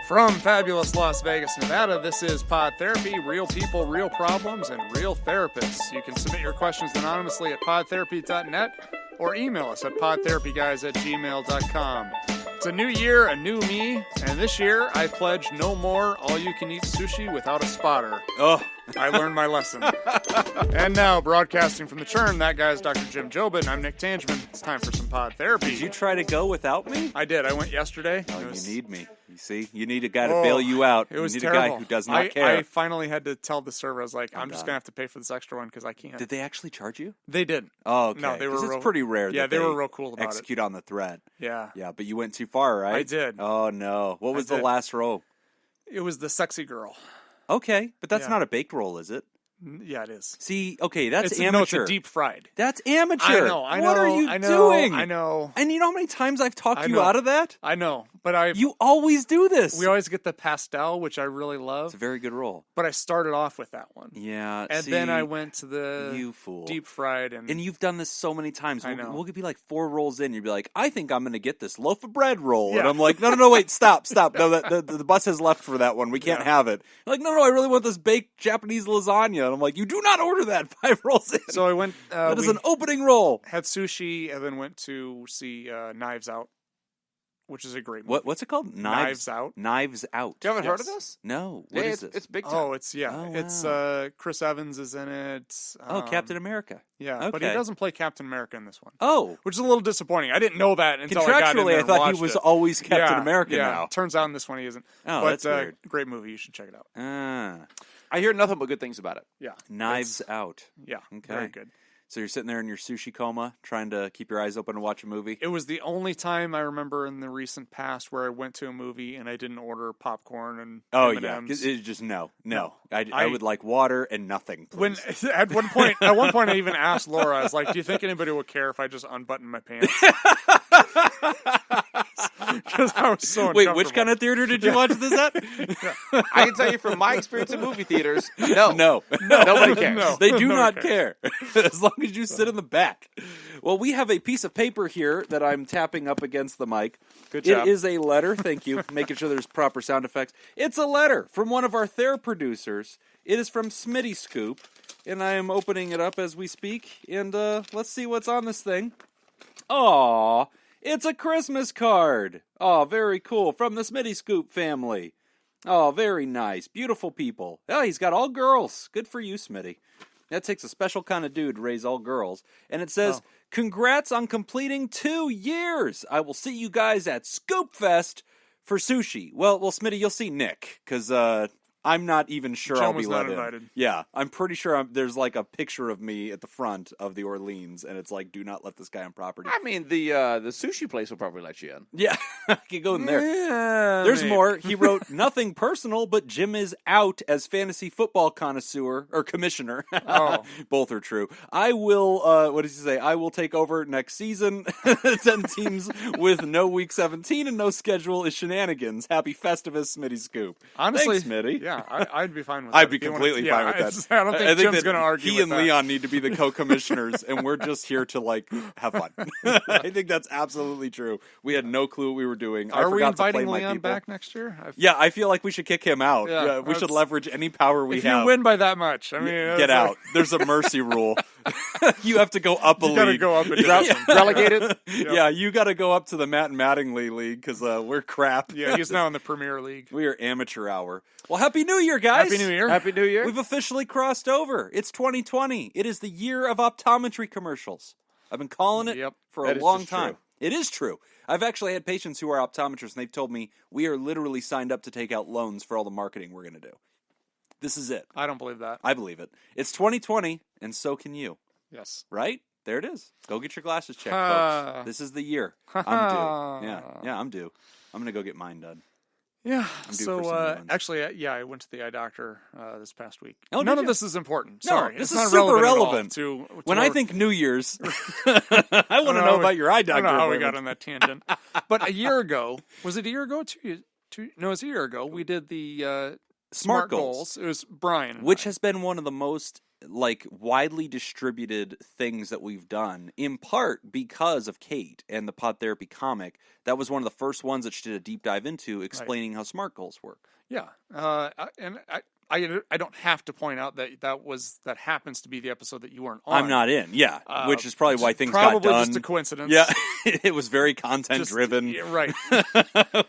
From fabulous Las Vegas, Nevada, this is Pod Therapy, real people, real problems, and real therapists. You can submit your questions anonymously at podtherapy.net or email us at podtherapyguys@gmail.com. It's a new year, a new me, and this year I pledge no more all-you-can-eat sushi without a spotter. Oh, I learned my lesson. And now, broadcasting from the churn, that guy's Dr. Jim Jobin, and I'm Nick Tangeman. It's time for some Pod Therapy. Did you try to go without me? I did. I went yesterday. Oh, you need me. You see? You need a guy to bail you out. It was you need terrible. a guy who does not care. I finally had to tell the server, I was like, I'm just going to have to pay for this extra one because I can't. Did they actually charge you? They didn't. Oh, okay. No, they were it's pretty rare yeah, that they were real cool about execute on the threat. Yeah. Yeah, but you went too far, right? I did. Oh, no. What was the last roll? It was the sexy girl. Okay, but that's not a baked roll, is it? Yeah, it is. See, okay, that's amateur. No, it's a deep fried. That's amateur. I know. What are you doing? I know. And you know how many times I've talked you out of that? I know, but You always do this. We always get the pastel, which I really love. It's a very good roll. But I started off with that one. Yeah, and then I went to the deep fried. And you've done this so many times. I know. We'll be like 4 rolls in. You'll be like, I think I'm going to get this loaf of bread roll. Yeah. And I'm like, no, wait, stop. No, the bus has left for that one. We can't have it. You're like, no, I really want this baked Japanese lasagna. And I'm like, you do not order that 5 rolls in. So I went. That is an opening roll. Had sushi and then went to see Knives Out, which is a great movie. What's it called? Knives Out. Knives Out. You haven't heard of this? No. What is this? It's big time. Oh, it's wow. It's Chris Evans is in it. Captain America. Yeah, okay. but he doesn't play Captain America in this one. Oh, which is a little disappointing. I didn't know that until I got in there I and thought watched he was it. always Captain America now. Turns out in this one he isn't. Oh, but, that's weird. Great movie. You should check it out. I hear nothing but good things about it. Yeah. Knives Out. Yeah. Okay. Very good. So you're sitting there in your sushi coma, trying to keep your eyes open and watch a movie? It was the only time I remember in the recent past where I went to a movie and I didn't order popcorn and M&Ms. Yeah, it's just no. I would like water and nothing. Please. When at one point I even asked Laura, I was like, "Do you think anybody would care if I just unbuttoned my pants?" Because I was so uncomfortable. Wait, which kind of theater did you watch this at? I can tell you from my experience in movie theaters, no, nobody cares. No. They do not care as long as you sit in the back. Well, we have a piece of paper here that I'm tapping up against the mic. Good job. It is a letter. Thank you. Making sure there's proper sound effects. It's a letter from one of our producers. It is from Smitty Scoop, and I am opening it up as we speak. And let's see what's on this thing. Aww. It's a Christmas card. Oh, very cool. From the Smitty Scoop family. Oh, very nice. Beautiful people. Oh, he's got all girls. Good for you, Smitty. That takes a special kind of dude to raise all girls. And it says, Congrats on completing 2 years. I will see you guys at Scoop Fest for sushi. Well, Smitty, you'll see Nick, because I'm not even sure I'll be let in. Invited. Yeah, I'm pretty sure there's like a picture of me at the front of the Orleans, and it's like, do not let this guy on property. I mean, the sushi place will probably let you in. Yeah, I could go in there. Yeah, There's maybe. more. He wrote, nothing personal, but Jim is out as fantasy football connoisseur, or commissioner. Oh. Both are true. I will, what does he say? I will take over next season. 10 teams with no week 17 and no schedule is shenanigans. Happy Festivus, Smitty Scoop. Honestly, Thanks, Smitty. Yeah, I'd be fine with that. I'd be completely fine with that. I don't think Jim's going to argue he with and that. Leon need to be the co-commissioners, and we're just here to, like, have fun. I think that's absolutely true. We had no clue what we were doing. Are we inviting to play my Leon people. back next year? Yeah, I feel like we should kick him out. Yeah, we should leverage any power we if have. you win by that much, I mean, Get out. There's a mercy rule. You have to go up a league. You got to go up and Relegated? Yeah, you got to go up to the Matt and Mattingly League because we're crap. Yeah, he's now in the Premier League. We are amateur hour. Well, Happy New Year, guys. Happy New Year. Happy New Year. We've officially crossed over. It's 2020. It is the year of optometry commercials. I've been calling it for a long time. It is true. I've actually had patients who are optometrists, and they've told me we are literally signed up to take out loans for all the marketing we're going to do. This is it. I don't believe that. I believe it. It's 2020, and so can you. Yes. Right? There it is. Go get your glasses checked, folks. This is the year. I'm due. Yeah, I'm due. I'm going to go get mine done. Yeah. I'm due for some new ones. Actually, I went to the eye doctor this past week. Oh, None did of you? this is important. No, Sorry. this it's is not super relevant. relevant. To when our, I think New Year's, I want to know about your eye I doctor. don't know how we appointment. got on that tangent. But a year ago, was it a year ago? No, it was a year ago. We did the S.M.A.R.T goals. It was Brian. and which I. has been one of the most like widely distributed things that we've done, in part because of Kate and the Pod Therapy comic. That was one of the first ones that she did a deep dive into, explaining how SMART goals work. Yeah, and I don't have to point out that happens to be the episode that you weren't on. I'm not in, which is probably why things got done. Probably just a coincidence. Yeah, it was very content-driven. Yeah, right.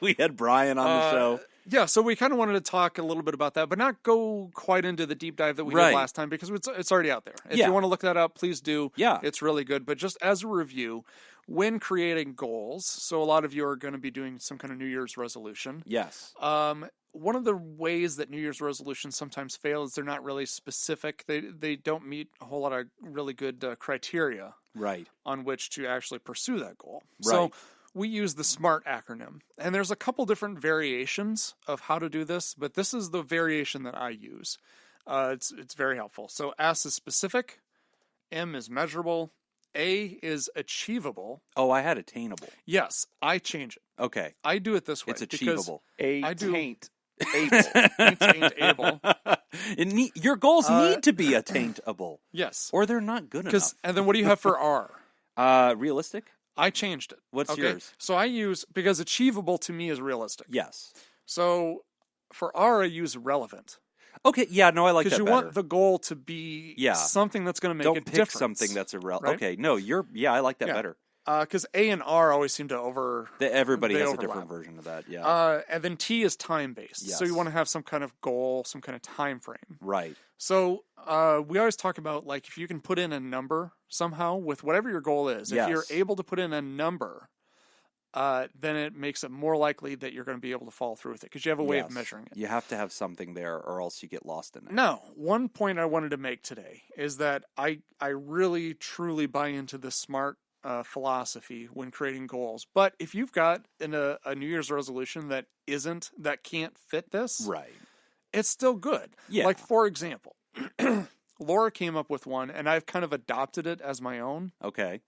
We had Brian on the show. Yeah, so we kind of wanted to talk a little bit about that, but not go quite into the deep dive that we did last time, because it's already out there. If you want to look that up, please do. Yeah. It's really good. But just as a review, when creating goals, so a lot of you are going to be doing some kind of New Year's resolution. Yes. One of the ways that New Year's resolutions sometimes fail is they're not really specific. They don't meet a whole lot of really good criteria on which to actually pursue that goal. Right. So we use the SMART acronym, and there's a couple different variations of how to do this, but this is the variation that I use. It's very helpful. So S is specific, M is measurable, A is achievable. Oh, I had attainable. Yes, I change it. Okay. I do it this way. It's achievable. Attainable. Your goals need to be attainable. Yes. Or they're not good enough. And then what do you have for R? Realistic? I changed it. What's yours? So I use, because achievable to me is realistic. Yes. So for R, I use relevant. Okay, yeah, no, I like that better. Because you want the goal to be something that's going to make a difference. Don't pick something that's irrelevant. Right? Okay, no, I like that better. Because A and R always seem to everybody has overlap. a different version of that, yeah. And then T is time-based. Yes. So you want to have some kind of goal, some kind of time frame. Right. So we always talk about, like, if you can put in a number somehow with whatever your goal is. If you're able to put in a number, then it makes it more likely that you're going to be able to follow through with it, because you have a way of measuring it. You have to have something there, or else you get lost in it. Now, one point I wanted to make today is that I really, truly buy into the SMART philosophy when creating goals. But if you've got a New Year's resolution that can't fit this, right, it's still good. Yeah. Like, for example, Laura came up with one, and I've kind of adopted it as my own. Okay.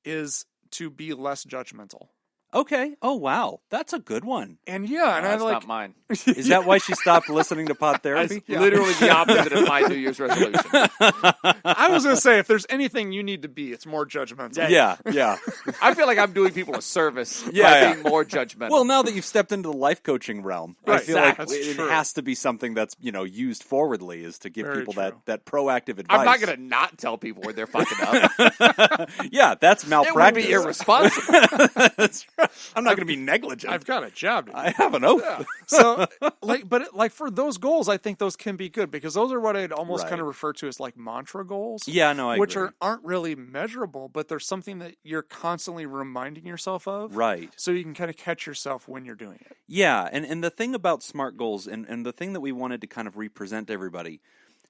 Is to be less judgmental. Okay. Oh, wow. That's a good one. And that's not mine. Is that why she stopped listening to Pod Therapy? Literally the opposite of my New Year's resolution. I was going to say, if there's anything you need to be, it's more judgmental. Yeah. I feel like I'm doing people a service by being more judgmental. Well, now that you've stepped into the life coaching realm, I feel like it true. has to be something that's, used forwardly, is to give people that proactive advice. I'm not going to not tell people where they're fucking up. Yeah, that's malpractice. It would be irresponsible. That's right. I'm not going to be negligent. I've got a job. I have an oath. Yeah. So, for those goals, I think those can be good, because those are what I'd almost kind of refer to as like mantra goals. Yeah, no, I which agree. aren't really measurable, but they're something that you're constantly reminding yourself of. Right. So you can kind of catch yourself when you're doing it. Yeah, and the thing about SMART goals, and the thing that we wanted to kind of represent to everybody.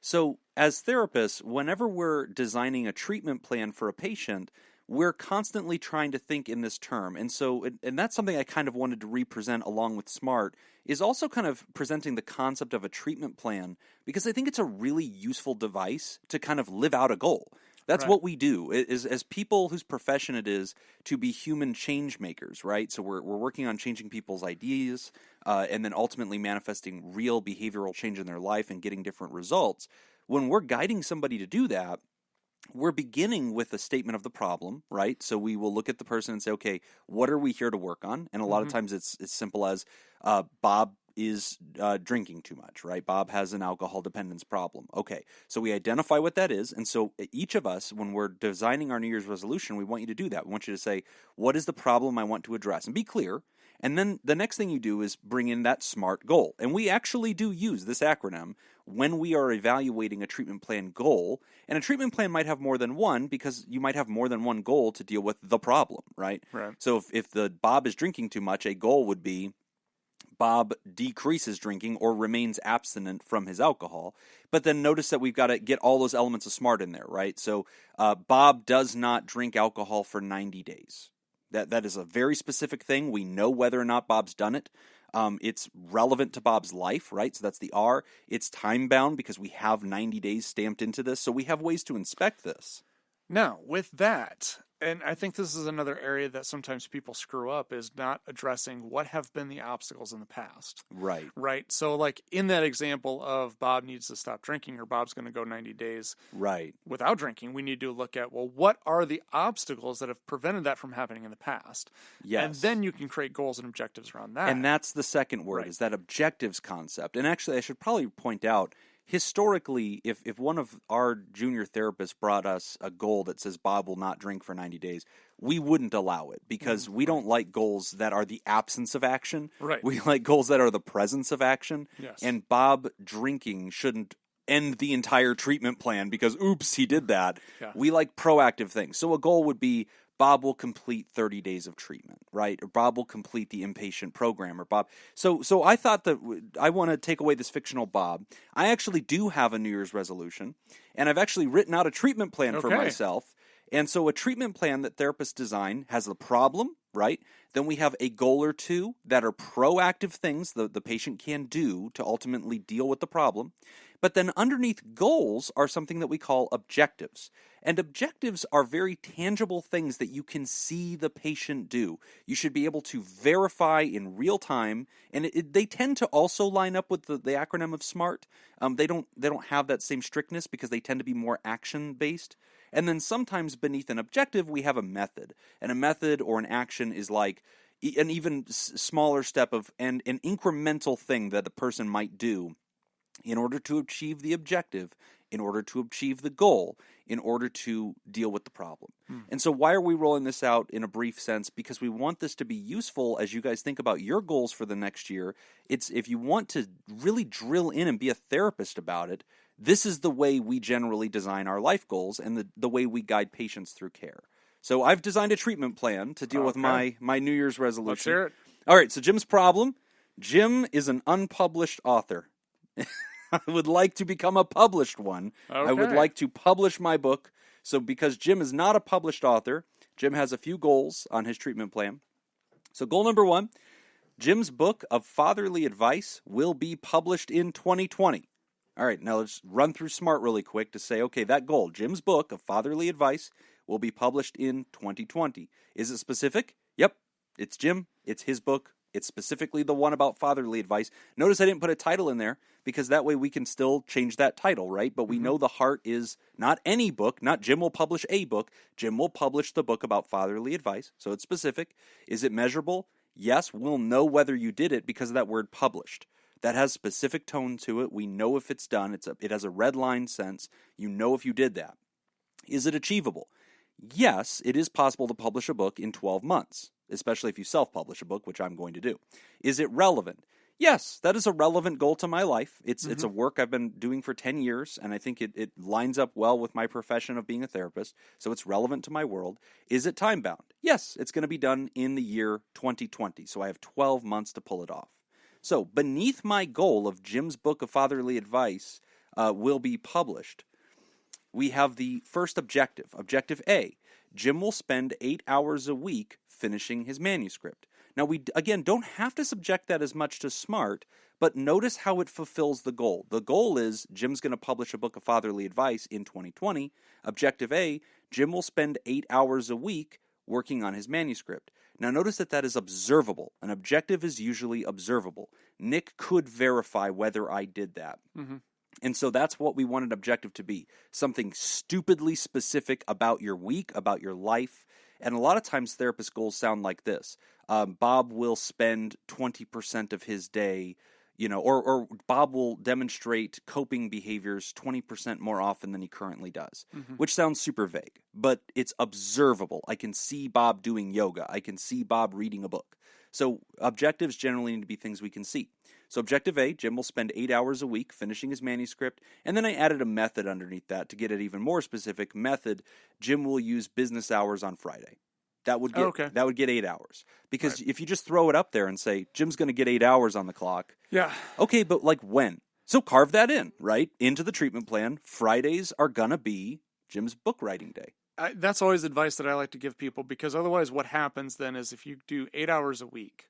So as therapists, whenever we're designing a treatment plan for a patient, we're constantly trying to think in this term. And so, and that's something I kind of wanted to represent along with SMART, is also kind of presenting the concept of a treatment plan, because I think it's a really useful device to kind of live out a goal. That's what we do is as people whose profession it is to be human change makers, right? So we're working on changing people's ideas and then ultimately manifesting real behavioral change in their life and getting different results. When we're guiding somebody to do that, we're beginning with a statement of the problem, right? So we will look at the person and say, okay, what are we here to work on? And a lot of times it's as simple as Bob is drinking too much, right? Bob has an alcohol dependence problem. Okay, so we identify what that is. And so each of us, when we're designing our New Year's resolution, we want you to do that. We want you to say, what is the problem I want to address? And be clear. And then the next thing you do is bring in that SMART goal. And we actually do use this acronym when we are evaluating a treatment plan goal. And a treatment plan might have more than one, because you might have more than one goal to deal with the problem, right? So if the Bob is drinking too much, a goal would be Bob decreases drinking or remains abstinent from his alcohol. But then notice that we've got to get all those elements of SMART in there, right? So Bob does not drink alcohol for 90 days. That is a very specific thing. We know whether or not Bob's done it. It's relevant to Bob's life, right? So that's the R. It's time-bound because we have 90 days stamped into this, so we have ways to inspect this. Now, with that, And I think this is another area that sometimes people screw up, is not addressing what have been the obstacles in the past. Right. Right. So like in that example of Bob needs to stop drinking, or Bob's going to go 90 days Right. without drinking, we need to look at, well, what are the obstacles that have prevented that from happening in the past? Yes. And then you can create goals and objectives around that. And that's the second word, Right. is that objectives concept. And actually, I should probably point out, historically, if one of our junior therapists brought us a goal that says Bob will not drink for 90 days, we wouldn't allow it, because we don't like goals that are the absence of action. Right. We like goals that are the presence of action. Yes. And Bob drinking shouldn't end the entire treatment plan because, oops, he did that. Yeah. We like proactive things. So a goal would be, Bob will complete 30 days of treatment, right? Or Bob will complete the inpatient program, or Bob. So I thought that I want to take away this fictional Bob. I actually do have a New Year's resolution, and I've actually written out a treatment plan for Okay. myself. And so a treatment plan that therapists design has the problem, right? Then we have a goal or two that are proactive things the patient can do to ultimately deal with the problem. But then underneath goals are something that we call objectives. And objectives are very tangible things that you can see the patient do. You should be able to verify in real time, and they tend to also line up with the acronym of SMART. They don't have that same strictness because they tend to be more action-based. And then sometimes beneath an objective, we have a method. And a method or an action is like an even smaller step of and an incremental thing that the person might do in order to achieve the objective, in order to achieve the goal, in order to deal with the problem. And so why are we rolling this out in a brief sense? Because we want this to be useful as you guys think about your goals for the next year. It's if you want to really drill in and be a therapist about it, this is the way we generally design our life goals and the way we guide patients through care. So I've designed a treatment plan to deal with my New Year's resolution. Let's hear it. All right, so Jim's problem. Jim is an unpublished author. I would like to become a published one. I would Okay. like to publish my book. So because Jim is not a published author, Jim has a few goals on his treatment plan. So goal number 1, Jim's book of fatherly advice will be published in 2020. All right, now let's run through SMART really quick to say, okay, that goal, Jim's book of fatherly advice will be published in 2020. Is it specific? Yep, it's Jim. It's his book. It's specifically the one about fatherly advice. Notice I didn't put a title in there because that way we can still change that title, right? But we know the heart is not any book, not Jim will publish a book. Jim will publish the book about fatherly advice. So it's specific. Is it measurable? Yes, we'll know whether you did it because of that word published. That has specific tone to it. We know if it's done. It has a red line sense. You know if you did that. Is it achievable? Yes, it is possible to publish a book in 12 months, especially if you self-publish a book, which I'm going to do. Is it relevant? Yes, that is a relevant goal to my life. It's a work I've been doing for 10 years, and I think it lines up well with my profession of being a therapist, so it's relevant to my world. Is it time-bound? Yes, it's going to be done in the year 2020, so I have 12 months to pull it off. So beneath my goal of Jim's book of fatherly advice will be published, we have the first objective. Objective A, Jim will spend 8 hours a week finishing his manuscript. Now, we, again, don't have to subject that as much to SMART, but notice how it fulfills the goal. The goal is Jim's going to publish a book of fatherly advice in 2020. Objective A, Jim will spend 8 hours a week working on his manuscript. Now, notice that is observable. An objective is usually observable. Nick could verify whether I did that. And so that's what we want an objective to be. Something stupidly specific about your week, about your life. And a lot of times therapist goals sound like this. Bob will spend 20% of his day, or Bob will demonstrate coping behaviors 20% more often than he currently does, which sounds super vague, but it's observable. I can see Bob doing yoga. I can see Bob reading a book. So objectives generally need to be things we can see. So objective A, Jim will spend 8 hours a week finishing his manuscript, and then I added a method underneath that to get it even more specific. Method, Jim will use business hours on Friday. That would get 8 hours. Because if you just throw it up there and say, Jim's going to get 8 hours on the clock. Yeah. Okay, but like when? So carve that in, right? Into the treatment plan. Fridays are going to be Jim's book writing day. That's always advice that I like to give people, because otherwise what happens then is if you do 8 hours a week,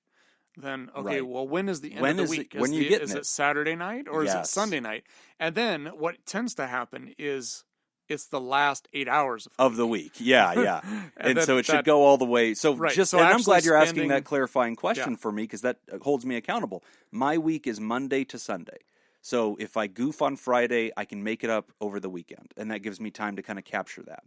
then, okay, well, when is the end of the week? Is it Saturday night or is it Sunday night? And then what tends to happen is it's the last 8 hours of the week. Yeah. and then so it should go all the way. So Right. just, So and I'm actually glad you're asking spending- that clarifying question Yeah. for me, because that holds me accountable. My week is Monday to Sunday. So if I goof on Friday, I can make it up over the weekend, and that gives me time to kind of capture that.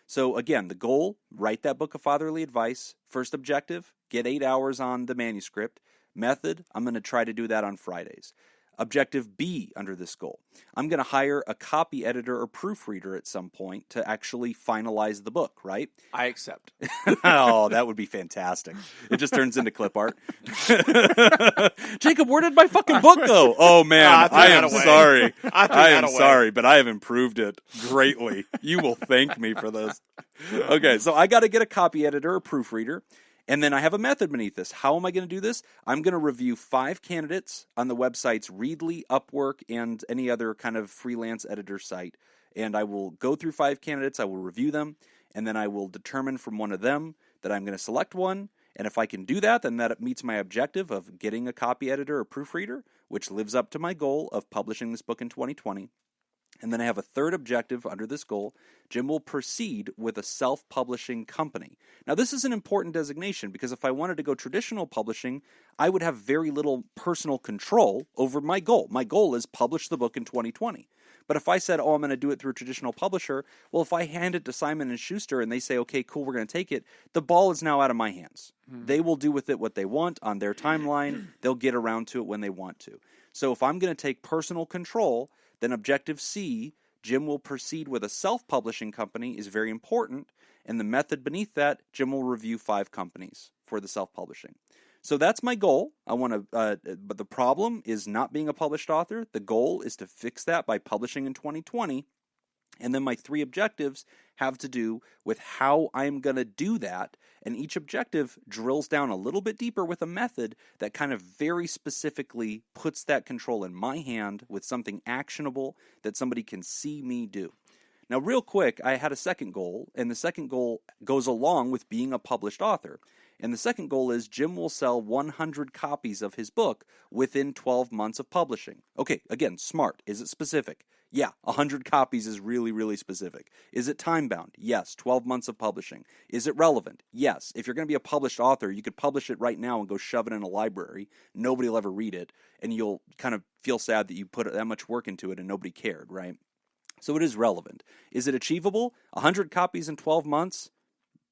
So again, the goal, write that book of fatherly advice. First objective, get 8 hours on the manuscript. Method, I'm going to try to do that on Fridays. Objective B under this goal, I'm going to hire a copy editor or proofreader at some point to actually finalize the book, right? I accept. Oh, that would be fantastic. It just turns into clip art. Jacob, where did my fucking book go? Oh, man, I am sorry. I am sorry, but I have improved it greatly. You will thank me for this. Okay, so I got to get a copy editor or proofreader. And then I have a method beneath this. How am I going to do this? I'm going to review 5 candidates on the websites Readly, Upwork, and any other kind of freelance editor site. And I will go through 5 candidates. I will review them. And then I will determine from one of them that I'm going to select one. And if I can do that, then that meets my objective of getting a copy editor or proofreader, which lives up to my goal of publishing this book in 2020. And then I have a third objective under this goal. Jim will proceed with a self-publishing company. Now, this is an important designation because if I wanted to go traditional publishing, I would have very little personal control over my goal. My goal is publish the book in 2020. But if I said, I'm going to do it through a traditional publisher, well, if I hand it to Simon & Schuster and they say, okay, cool, we're going to take it, the ball is now out of my hands. They will do with it what they want on their timeline. They'll get around to it when they want to. So if I'm going to take personal control, then objective C, Jim will proceed with a self-publishing company, is very important. And the method beneath that, Jim will review 5 companies for the self-publishing. So that's my goal. I want to, but the problem is not being a published author. The goal is to fix that by publishing in 2020. And then my 3 objectives have to do with how I'm going to do that. And each objective drills down a little bit deeper with a method that kind of very specifically puts that control in my hand with something actionable that somebody can see me do. Now, real quick, I had a second goal, and the second goal goes along with being a published author. And the second goal is Jim will sell 100 copies of his book within 12 months of publishing. Okay, again, SMART. Is it specific? Yeah, 100 copies is really, really specific. Is it time-bound? Yes, 12 months of publishing. Is it relevant? Yes. If you're going to be a published author, you could publish it right now and go shove it in a library. Nobody will ever read it, and you'll kind of feel sad that you put that much work into it and nobody cared, right? So it is relevant. Is it achievable? 100 copies in 12 months?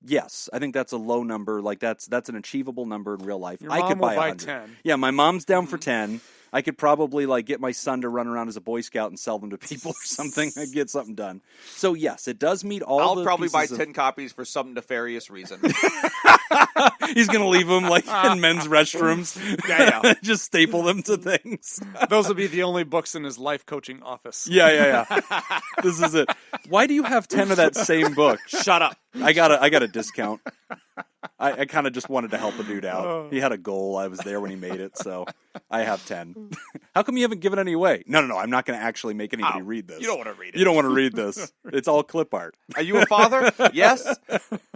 Yes, I think that's a low number. Like that's an achievable number in real life. Your I mom could buy will buy 100. 10. Yeah, my mom's down for 10. I could probably get my son to run around as a Boy Scout and sell them to people or something. I'd get something done. So yes, it does meet all. I'll the probably buy pieces 10 copies for some nefarious reason. He's gonna leave them in men's restrooms. Yeah. Just staple them to things. Those will be the only books in his life coaching office. Yeah. This is it. Why do you have 10 of that same book? Shut up. I got a discount. I kind of just wanted to help a dude out. He had a goal. I was there when he made it, so I have 10. How come you haven't given any away? No. I'm not going to actually make anybody read this. You don't want to read it. You don't want to read this. It's all clip art. Are you a father? Yes.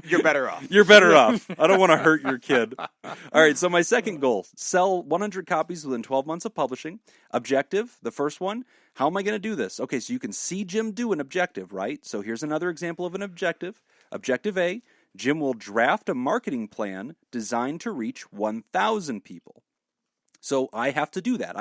You're better off. You're better off. I don't want to hurt your kid. All right, so my second goal, sell 100 copies within 12 months of publishing. Objective, the first one, how am I going to do this? Okay, so you can see Jim do an objective, right? So here's another example of an objective. Objective A, Jim will draft a marketing plan designed to reach 1,000 people. So I have to do that.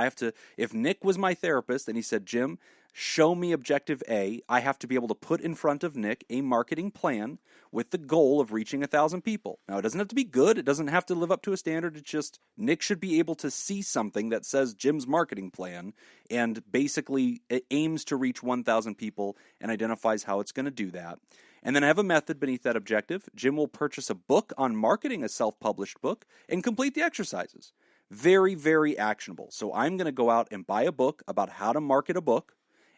If Nick was my therapist and he said, Jim, show me objective A, I have to be able to put in front of Nick a marketing plan with the goal of reaching 1,000 people. Now, it doesn't have to be good. It doesn't have to live up to a standard. It's just Nick should be able to see something that says Jim's marketing plan and basically it aims to reach 1,000 people and identifies how it's going to do that. And then I have a method beneath that objective. Jim will purchase a book on marketing a self-published book and complete the exercises. Very, very actionable. So I'm going to go out and buy a book about how to market a book,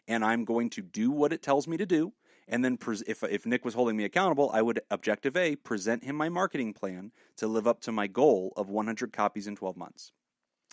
and I'm going to do what it tells me to do. And then if Nick was holding me accountable, I would, objective A, present him my marketing plan to live up to my goal of 100 copies in 12 months.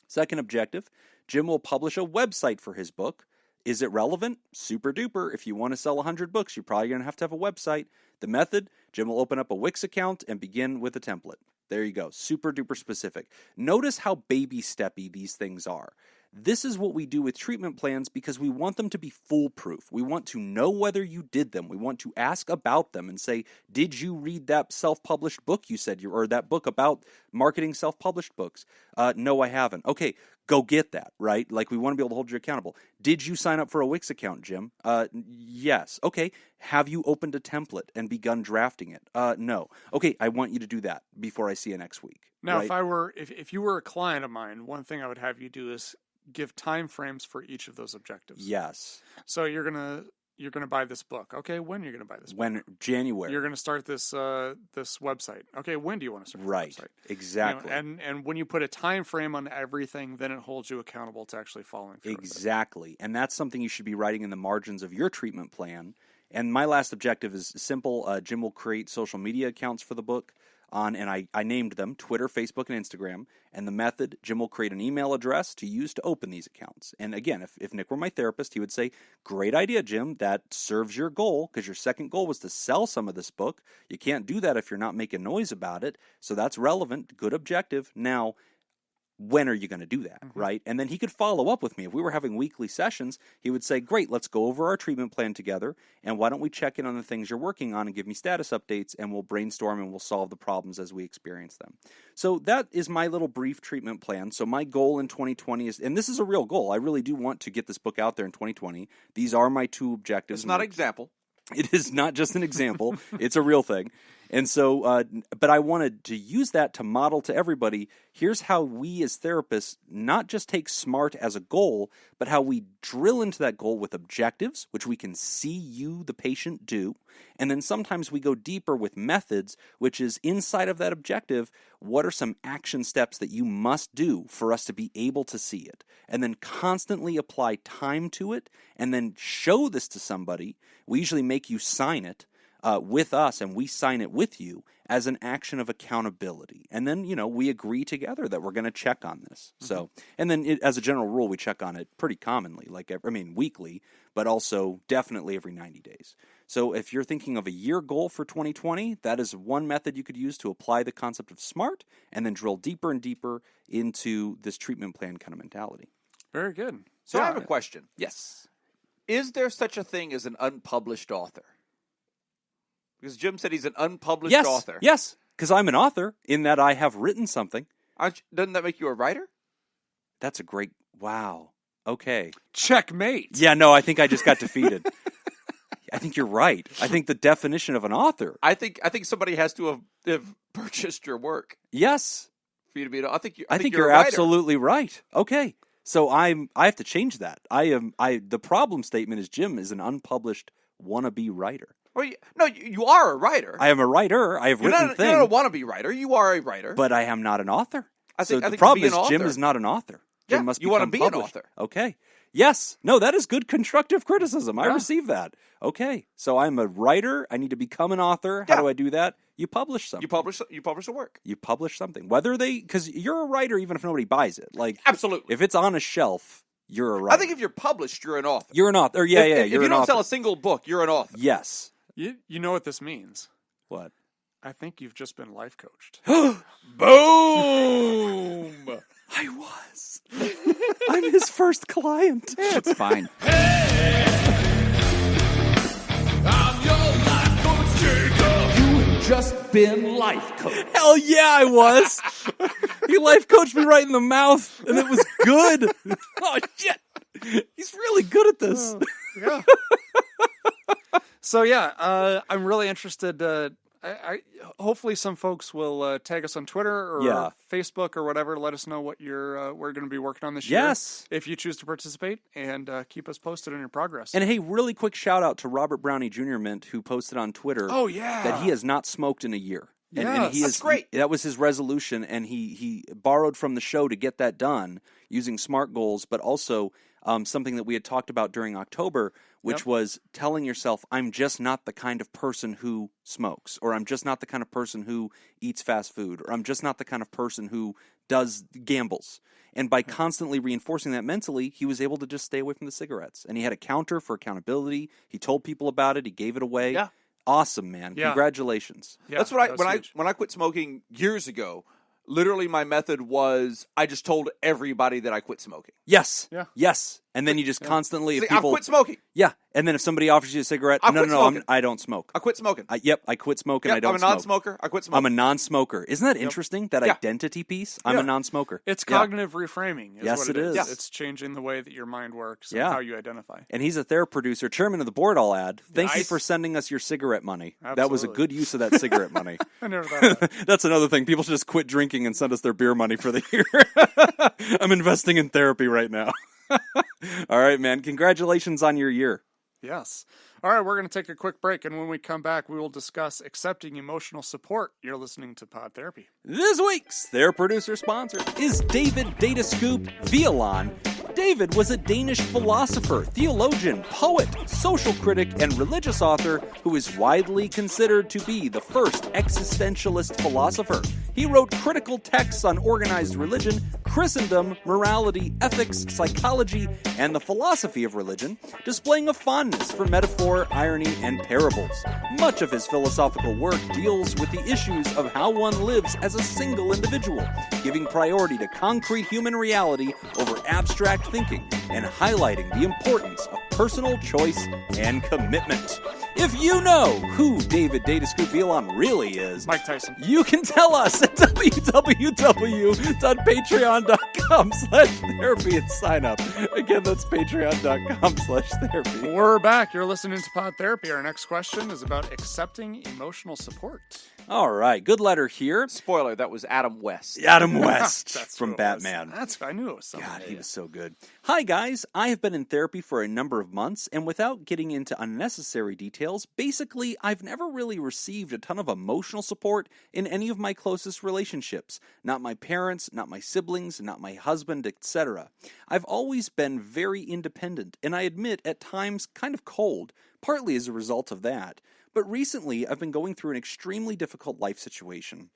Second objective, Jim will publish a website for his book. Is it relevant? Super duper. If you want to sell 100 books, you're probably going to have a website. The method, Jim will open up a Wix account and begin with a template. There you go. Super duper specific. Notice how baby steppy these things are. This is what we do with treatment plans because we want them to be foolproof. We want to know whether you did them. We want to ask about them and say, did you read that self-published book you said or that book about marketing self-published books? No, I haven't. Okay, go get that, right? Like, we want to be able to hold you accountable. Did you sign up for a Wix account, Jim? Yes. Okay, have you opened a template and begun drafting it? No. Okay, I want you to do that before I see you next week. Now, right? if you were a client of mine, one thing I would have you do is give time frames for each of those objectives. Yes. So you're gonna buy this book. Okay, when are you gonna buy this book? When? January. You're gonna start this this website. Okay, when do you want to start the right. website? Exactly. And when you put a time frame on everything, then it holds you accountable to actually following through. Exactly. And that's something you should be writing in the margins of your treatment plan. And my last objective is simple. Jim will create social media accounts for the book and I named them Twitter, Facebook, and Instagram. And the method, Jim will create an email address to use to open these accounts. And again, if Nick were my therapist, he would say, great idea, Jim. That serves your goal because your second goal was to sell some of this book. You can't do that if you're not making noise about it. So that's relevant. Good objective. Now, when are you going to do that, right? And then he could follow up with me. If we were having weekly sessions, he would say, great, let's go over our treatment plan together, and why don't we check in on the things you're working on and give me status updates, and we'll brainstorm and we'll solve the problems as we experience them. So that is my little brief treatment plan. So my goal in 2020 is, and this is a real goal, I really do want to get this book out there in 2020. These are my two objectives. It's not an example. It is not just an example. It's a real thing. And so, but I wanted to use that to model to everybody, here's how we as therapists not just take SMART as a goal, but how we drill into that goal with objectives, which we can see you, the patient, do. And then sometimes we go deeper with methods, which is inside of that objective, what are some action steps that you must do for us to be able to see it? And then constantly apply time to it, and then show this to somebody. We usually make you sign it with us, and we sign it with you as an action of accountability. And then, we agree together that we're going to check on this. Mm-hmm. So, and then as a general rule, we check on it pretty commonly, weekly, but also definitely every 90 days. So if you're thinking of a year goal for 2020, that is one method you could use to apply the concept of SMART and then drill deeper and deeper into this treatment plan kind of mentality. Very good. So I have a question. Yes. Is there such a thing as an unpublished author? Because Jim said he's an unpublished author. Yes, because I'm an author in that I have written something. Doesn't that make you a writer? That's a great, wow. Okay. Checkmate. Yeah, no, I think I just got defeated. I think you're right. I think the definition of an author. I think somebody has to have purchased your work. Yes. For you to be. I think you're absolutely right. Okay. So I have to change that. The problem statement is Jim is an unpublished wannabe writer. Well, you are a writer. I am a writer. I have written things. You're not a wannabe writer. You are a writer. But I am not an author. I think the problem is Jim is not an author. Jim must you want to be published. an author. Okay. Yes. No, that is good constructive criticism. I receive that. Okay. So I'm a writer. I need to become an author. How do I do that? You publish something. You publish a work. You publish something. Because you're a writer even if nobody buys it. Like, absolutely. If it's on a shelf, you're a writer. I think if you're published, you're an author. You're an author. Yeah, if you don't sell a single book, you're an author. Yes. You know what this means? What? I think you've just been life coached. Boom! I was. I'm his first client. It's fine. Hey, I'm your life coach, Jacob. You have just been life coached. Hell yeah, I was. He life coached me right in the mouth, and it was good. Oh, shit. He's really good at this. Yeah. So, I'm really interested. I hopefully some folks will tag us on Twitter or Facebook or whatever. Let us know what we're going to be working on this year. Yes. If you choose to participate, and keep us posted on your progress. And hey, really quick shout out to Robert Brownie Jr. Mint, who posted on Twitter that he has not smoked in a year. And that's great. That was his resolution, and he borrowed from the show to get that done using SMART goals, but also something that we had talked about during October, which was telling yourself, I'm just not the kind of person who smokes, or I'm just not the kind of person who eats fast food, or I'm just not the kind of person who does gambles. And by constantly reinforcing that mentally, he was able to just stay away from the cigarettes. And he had a counter for accountability. He told people about it. He gave it away. Yeah. Awesome, man. Yeah. Congratulations. Yeah, that's what when I quit smoking years ago, Literally, my method was I just told everybody that I quit smoking. Yes. Yeah. Yes. And then you just constantly, if See, I people, quit smoking. yeah. And then if somebody offers you a cigarette, I no, quit smoking. I don't smoke. I quit smoking. I quit smoking. Yep, I don't I'm a smoke. non-smoker. I quit smoking. I'm a non-smoker. Isn't that interesting? That Yeah. identity piece. I'm Yeah. a non-smoker. It's Yeah. cognitive reframing. Yes, what it is. is. Yeah. It's changing the way that your mind works and Yeah. how you identify. And he's a THERAPOD producer, chairman of the board. I'll add. Thank you Nice. for sending us your cigarette money. That was a Absolutely. good use of that cigarette money. I never thought of that. That's another thing. People should just quit drinking and send us their beer money for the year. I'm investing in therapy right now. All right, man. Congratulations on your year. Yes. All right, we're going to take a quick break, and when we come back, we will discuss accepting emotional support. You're listening to Pod Therapy. This week's Their Producer sponsor is David Datascoop Violon. David was a Danish philosopher, theologian, poet, social critic, and religious author who is widely considered to be the first existentialist philosopher. He wrote critical texts on organized religion, Christendom, morality, ethics, psychology, and the philosophy of religion, displaying a fondness for metaphor, irony, and parables. Much of his philosophical work deals with the issues of how one lives as a single individual, giving priority to concrete human reality over abstract thinking, and highlighting the importance of personal choice and commitment. If you know who David Datascoop Violon really is, Mike Tyson. you can tell us at www.patreon.com/therapy and sign up. Again, that's patreon.com/therapy. We're back. You're listening to Pod Therapy. Our next question is about accepting emotional support. All right, good letter here. Spoiler, that was Adam West. Adam West That's from who it was. Batman. I knew it was something. God, he was so good. Hi, guys. I have been in therapy for a number of months, and without getting into unnecessary details, basically, I've never really received a ton of emotional support in any of my closest relationships. Not my parents, not my siblings, not my husband, etc. I've always been very independent, and I admit at times kind of cold, partly as a result of that. But recently, I've been going through an extremely difficult life situation,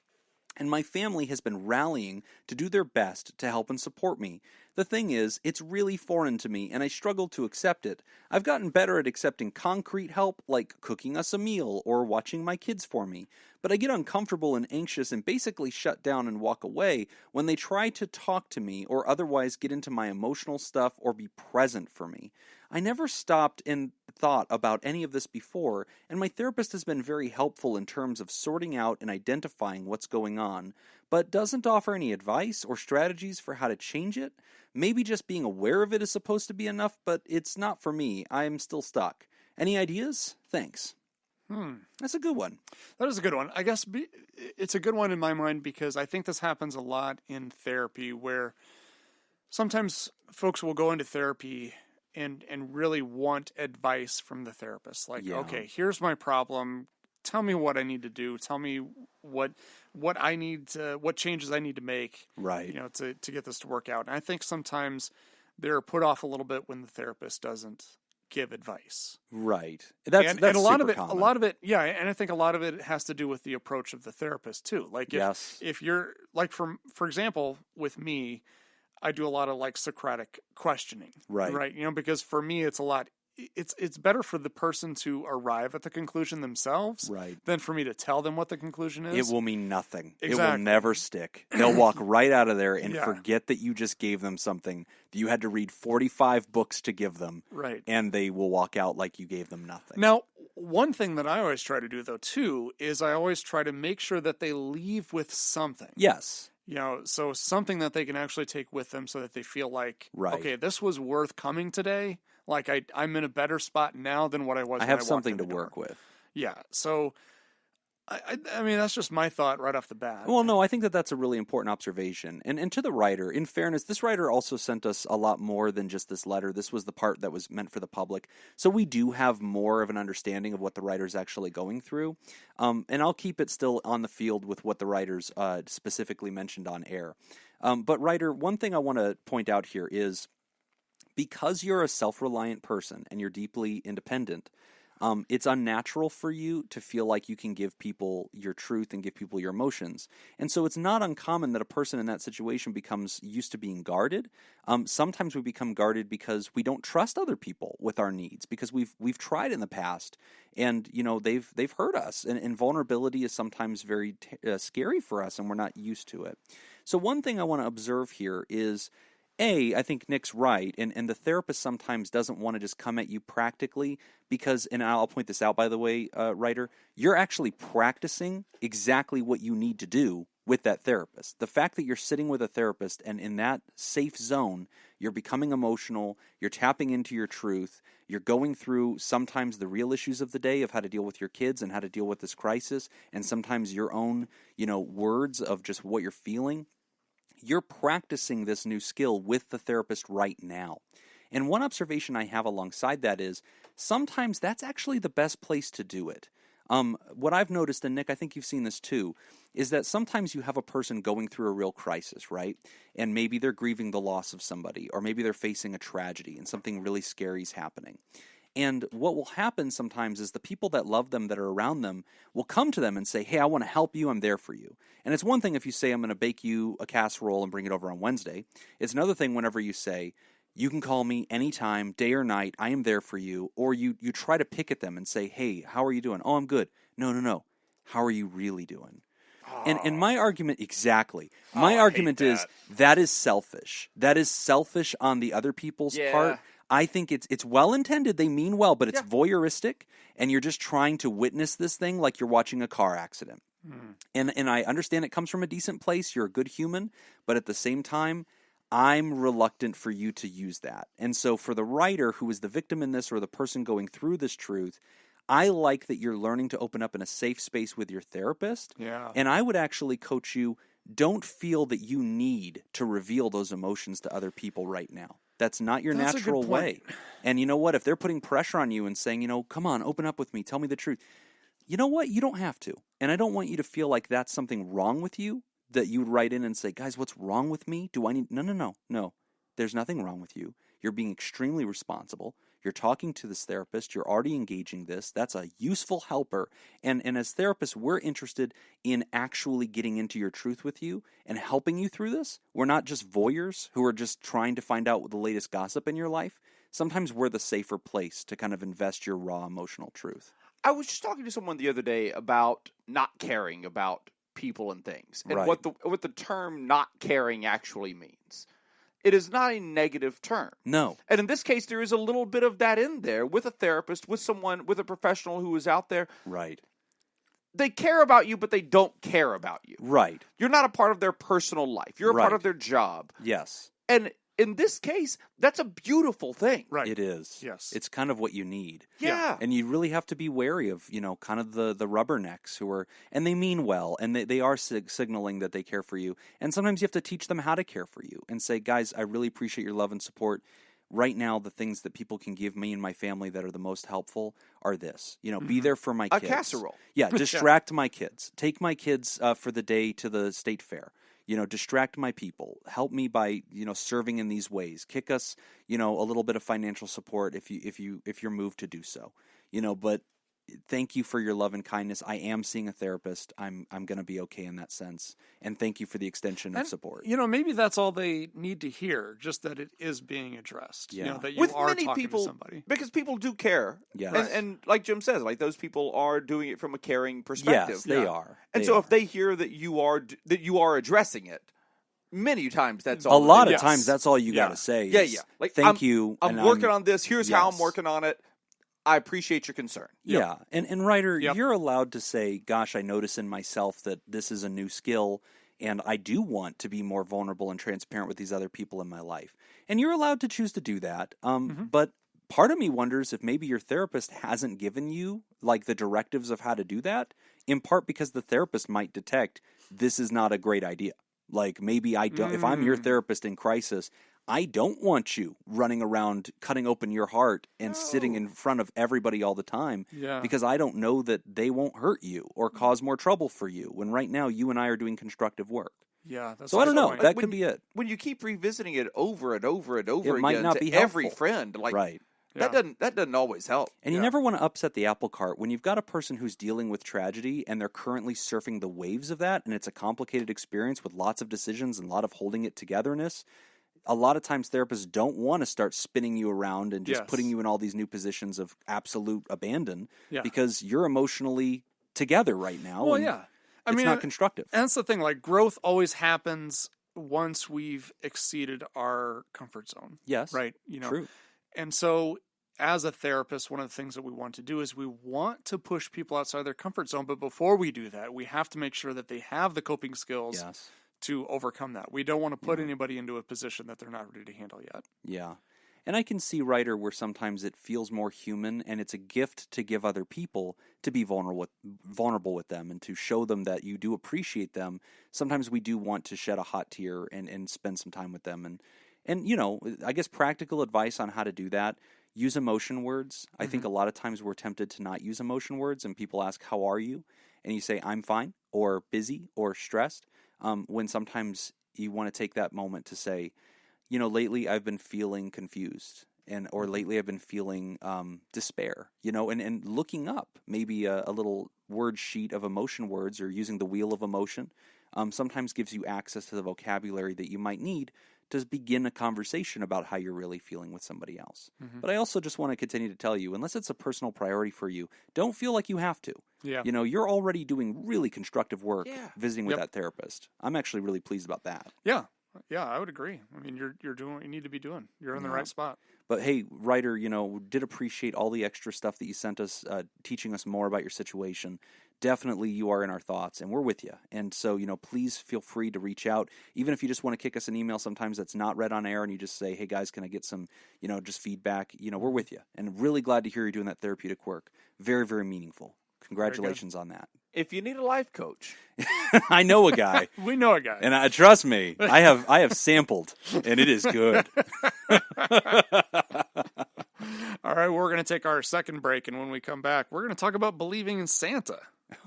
and my family has been rallying to do their best to help and support me. The thing is, it's really foreign to me, and I struggle to accept it. I've gotten better at accepting concrete help, like cooking us a meal or watching my kids for me, but I get uncomfortable and anxious and basically shut down and walk away when they try to talk to me or otherwise get into my emotional stuff or be present for me. I never stopped and thought about any of this before, and my therapist has been very helpful in terms of sorting out and identifying what's going on, but doesn't offer any advice or strategies for how to change it. Maybe just being aware of it is supposed to be enough, but it's not for me. I'm still stuck. Any ideas? Thanks. That's a good one. That is a good one. I guess it's a good one in my mind because I think this happens a lot in therapy where sometimes folks will go into therapy and really want advice from the therapist. Like, okay, here's my problem. Tell me what I need to do. Tell me what I need to, what changes I need to make, Right. to get this to work out. And I think sometimes they're put off a little bit when the therapist doesn't give advice. Right. That's a lot super of it, common. a lot of it, yeah. And I think a lot of it has to do with the approach of the therapist too. Like, if you're like, for example, with me, I do a lot of like Socratic questioning, right? Because for me, it's a lot. It's better for the person to arrive at the conclusion themselves, than for me to tell them what the conclusion is. It will mean nothing. Exactly. It will never stick. They'll walk right out of there and forget that you just gave them something that you had to read 45 books to give them. Right. And they will walk out like you gave them nothing. Now, one thing that I always try to do, though, too, is I always try to make sure that they leave with something. Yes. So something that they can actually take with them so that they feel like, okay, this was worth coming today. Like, I'm in a better spot now than what I was when I have walked something in to the door. work with. Yeah. So, I mean, that's just my thought right off the bat. Well, no, I think that's a really important observation. And to the writer, in fairness, this writer also sent us a lot more than just this letter. This was the part that was meant for the public. So we do have more of an understanding of what the writer's actually going through. And I'll keep it still on the field with what the writers specifically mentioned on air. But writer, one thing I want to point out here is because you're a self-reliant person and you're deeply independent, it's unnatural for you to feel like you can give people your truth and give people your emotions. And so it's not uncommon that a person in that situation becomes used to being guarded. Sometimes we become guarded because we don't trust other people with our needs, because we've tried in the past, and they've hurt us, and vulnerability is sometimes very scary for us, and we're not used to it. So one thing I want to observe here is, I think Nick's right, and the therapist sometimes doesn't want to just come at you practically because, and I'll point this out, by the way, writer, you're actually practicing exactly what you need to do with that therapist. The fact that you're sitting with a therapist and in that safe zone, you're becoming emotional, you're tapping into your truth, you're going through sometimes the real issues of the day of how to deal with your kids and how to deal with this crisis, and sometimes your own, words of just what you're feeling. You're practicing this new skill with the therapist right now. And one observation I have alongside that is sometimes that's actually the best place to do it. What I've noticed, and Nick, I think you've seen this too, is that sometimes you have a person going through a real crisis, right? And maybe they're grieving the loss of somebody, or maybe they're facing a tragedy and something really scary is happening. And what will happen sometimes is the people that love them, that are around them, will come to them and say, hey, I want to help you, I'm there for you. And it's one thing if you say, I'm going to bake you a casserole and bring it over on Wednesday. It's another thing whenever you say, you can call me anytime, day or night, I am there for you. Or you try to pick at them and say, hey, how are you doing? Oh, I'm good. No. How are you really doing? And my argument, exactly. My argument is that is selfish. That is selfish on the other people's part. I think it's well-intended. They mean well, but it's voyeuristic, and you're just trying to witness this thing like you're watching a car accident. And I understand it comes from a decent place. You're a good human, but at the same time, I'm reluctant for you to use that. And so for the writer who is the victim in this, or the person going through this truth, I like that you're learning to open up in a safe space with your therapist. Yeah. And I would actually coach you, don't feel that you need to reveal those emotions to other people right now. That's not your natural way. And you know what? If they're putting pressure on you and saying, come on, open up with me, tell me the truth. You know what? You don't have to. And I don't want you to feel like that's something wrong with you, that you would write in and say, guys, what's wrong with me? Do I need... No. There's nothing wrong with you. You're being extremely responsible. You're talking to this therapist. You're already engaging this. That's a useful helper. And as therapists, we're interested in actually getting into your truth with you and helping you through this. We're not just voyeurs who are just trying to find out the latest gossip in your life. Sometimes we're the safer place to kind of invest your raw emotional truth. I was just talking to someone the other day about not caring about people and things, and what the term not caring actually means. It is not a negative term. No. And in this case, there is a little bit of that in there with a therapist, with someone, with a professional who is out there. Right. They care about you, but they don't care about you. Right. You're not a part of their personal life. You're a part of their job. Yes. And in this case, that's a beautiful thing. Right. It is. Yes. It's kind of what you need. Yeah. And you really have to be wary of, kind of the rubbernecks who are, and they mean well, and they are signaling that they care for you. And sometimes you have to teach them how to care for you and say, guys, I really appreciate your love and support. Right now, the things that people can give me and my family that are the most helpful are this. Be there for my kids. A casserole. Yeah, distract my kids. Take my kids for the day to the state fair. Distract my people. Help me by, serving in these ways. Kick us, a little bit of financial support if you're moved to do so. But thank you for your love and kindness. I am seeing a therapist. I'm going to be okay in that sense. And thank you for the extension of support. Maybe that's all they need to hear, just that it is being addressed. Yeah. That you With are many talking people, to somebody. because people do care. Yes. And like Jim says, like those people are doing it from a caring perspective. Yes, they are. And if they hear that you are addressing it, many times that's A all. lot of times that's all you got to say. Yeah. Like, thank you. I'm working on this. Here's how I'm Yes. working on it. I appreciate your concern. Yeah. And writer, Yep. you're allowed to say, gosh, I notice in myself that this is a new skill, and I do want to be more vulnerable and transparent with these other people in my life. And you're allowed to choose to do that. But part of me wonders if maybe your therapist hasn't given you like the directives of how to do that, in part because the therapist might detect this is not a great idea. Like maybe I don't, if I'm your therapist in crisis, I don't want you running around cutting open your heart and sitting in front of everybody all the time because I don't know that they won't hurt you or cause more trouble for you when right now you and I are doing constructive work. Yeah. That's So I don't know. point. That could be it. When you keep revisiting it over and over and over It might again not to be every helpful. friend, like Right. Yeah. That doesn't always help. And you never want to upset the apple cart when you've got a person who's dealing with tragedy and they're currently surfing the waves of that, and it's a complicated experience with lots of decisions and a lot of holding it togetherness. A lot of times therapists don't want to start spinning you around and just putting you in all these new positions of absolute abandon because you're emotionally together right now. Well, and it's not constructive. And that's the thing. Like, growth always happens once we've exceeded our comfort zone. Yes. Right. You know. True. And so, as a therapist, one of the things that we want to do is we want to push people outside their comfort zone. But before we do that, we have to make sure that they have the coping skills to overcome that. We don't want to put anybody into a position that they're not ready to handle yet. Yeah. And I can see, Ryder, where sometimes it feels more human, and it's a gift to give other people to be vulnerable with them and to show them that you do appreciate them. Sometimes we do want to shed a hot tear and spend some time with them. And you know, I guess practical advice on how to do that, use emotion words. I think a lot of times we're tempted to not use emotion words, and people ask, how are you? And you say, I'm fine, or busy, or stressed, when sometimes you want to take that moment to say, you know, lately I've been feeling confused, or lately I've been feeling despair, you know, and looking up maybe a little word sheet of emotion words or using the wheel of emotion sometimes gives you access to the vocabulary that you might need to begin a conversation about how you're really feeling with somebody else. But I also just want to continue to tell you, unless it's a personal priority for you, don't feel like you have to. Yeah. You know, you're already doing really constructive work visiting with that therapist. I'm actually really pleased about that. Yeah. Yeah, I would agree. I mean, you're doing what you need to be doing. You're in the right spot. But hey, Ryder, you know, did appreciate all the extra stuff that you sent us, teaching us more about your situation. Definitely you are in our thoughts, and we're with you. And so, you know, please feel free to reach out. Even if you just want to kick us an email sometimes that's not read on air and you just say, hey, guys, can I get some, you know, just feedback? You know, we're with you. And really glad to hear you're doing that therapeutic work. Very, very meaningful. Congratulations on that. If you need a life coach. I know a guy. We know a guy. And trust me, I have sampled, and it is good. All right, we're going to take our second break, and when we come back, we're going to talk about believing in Santa.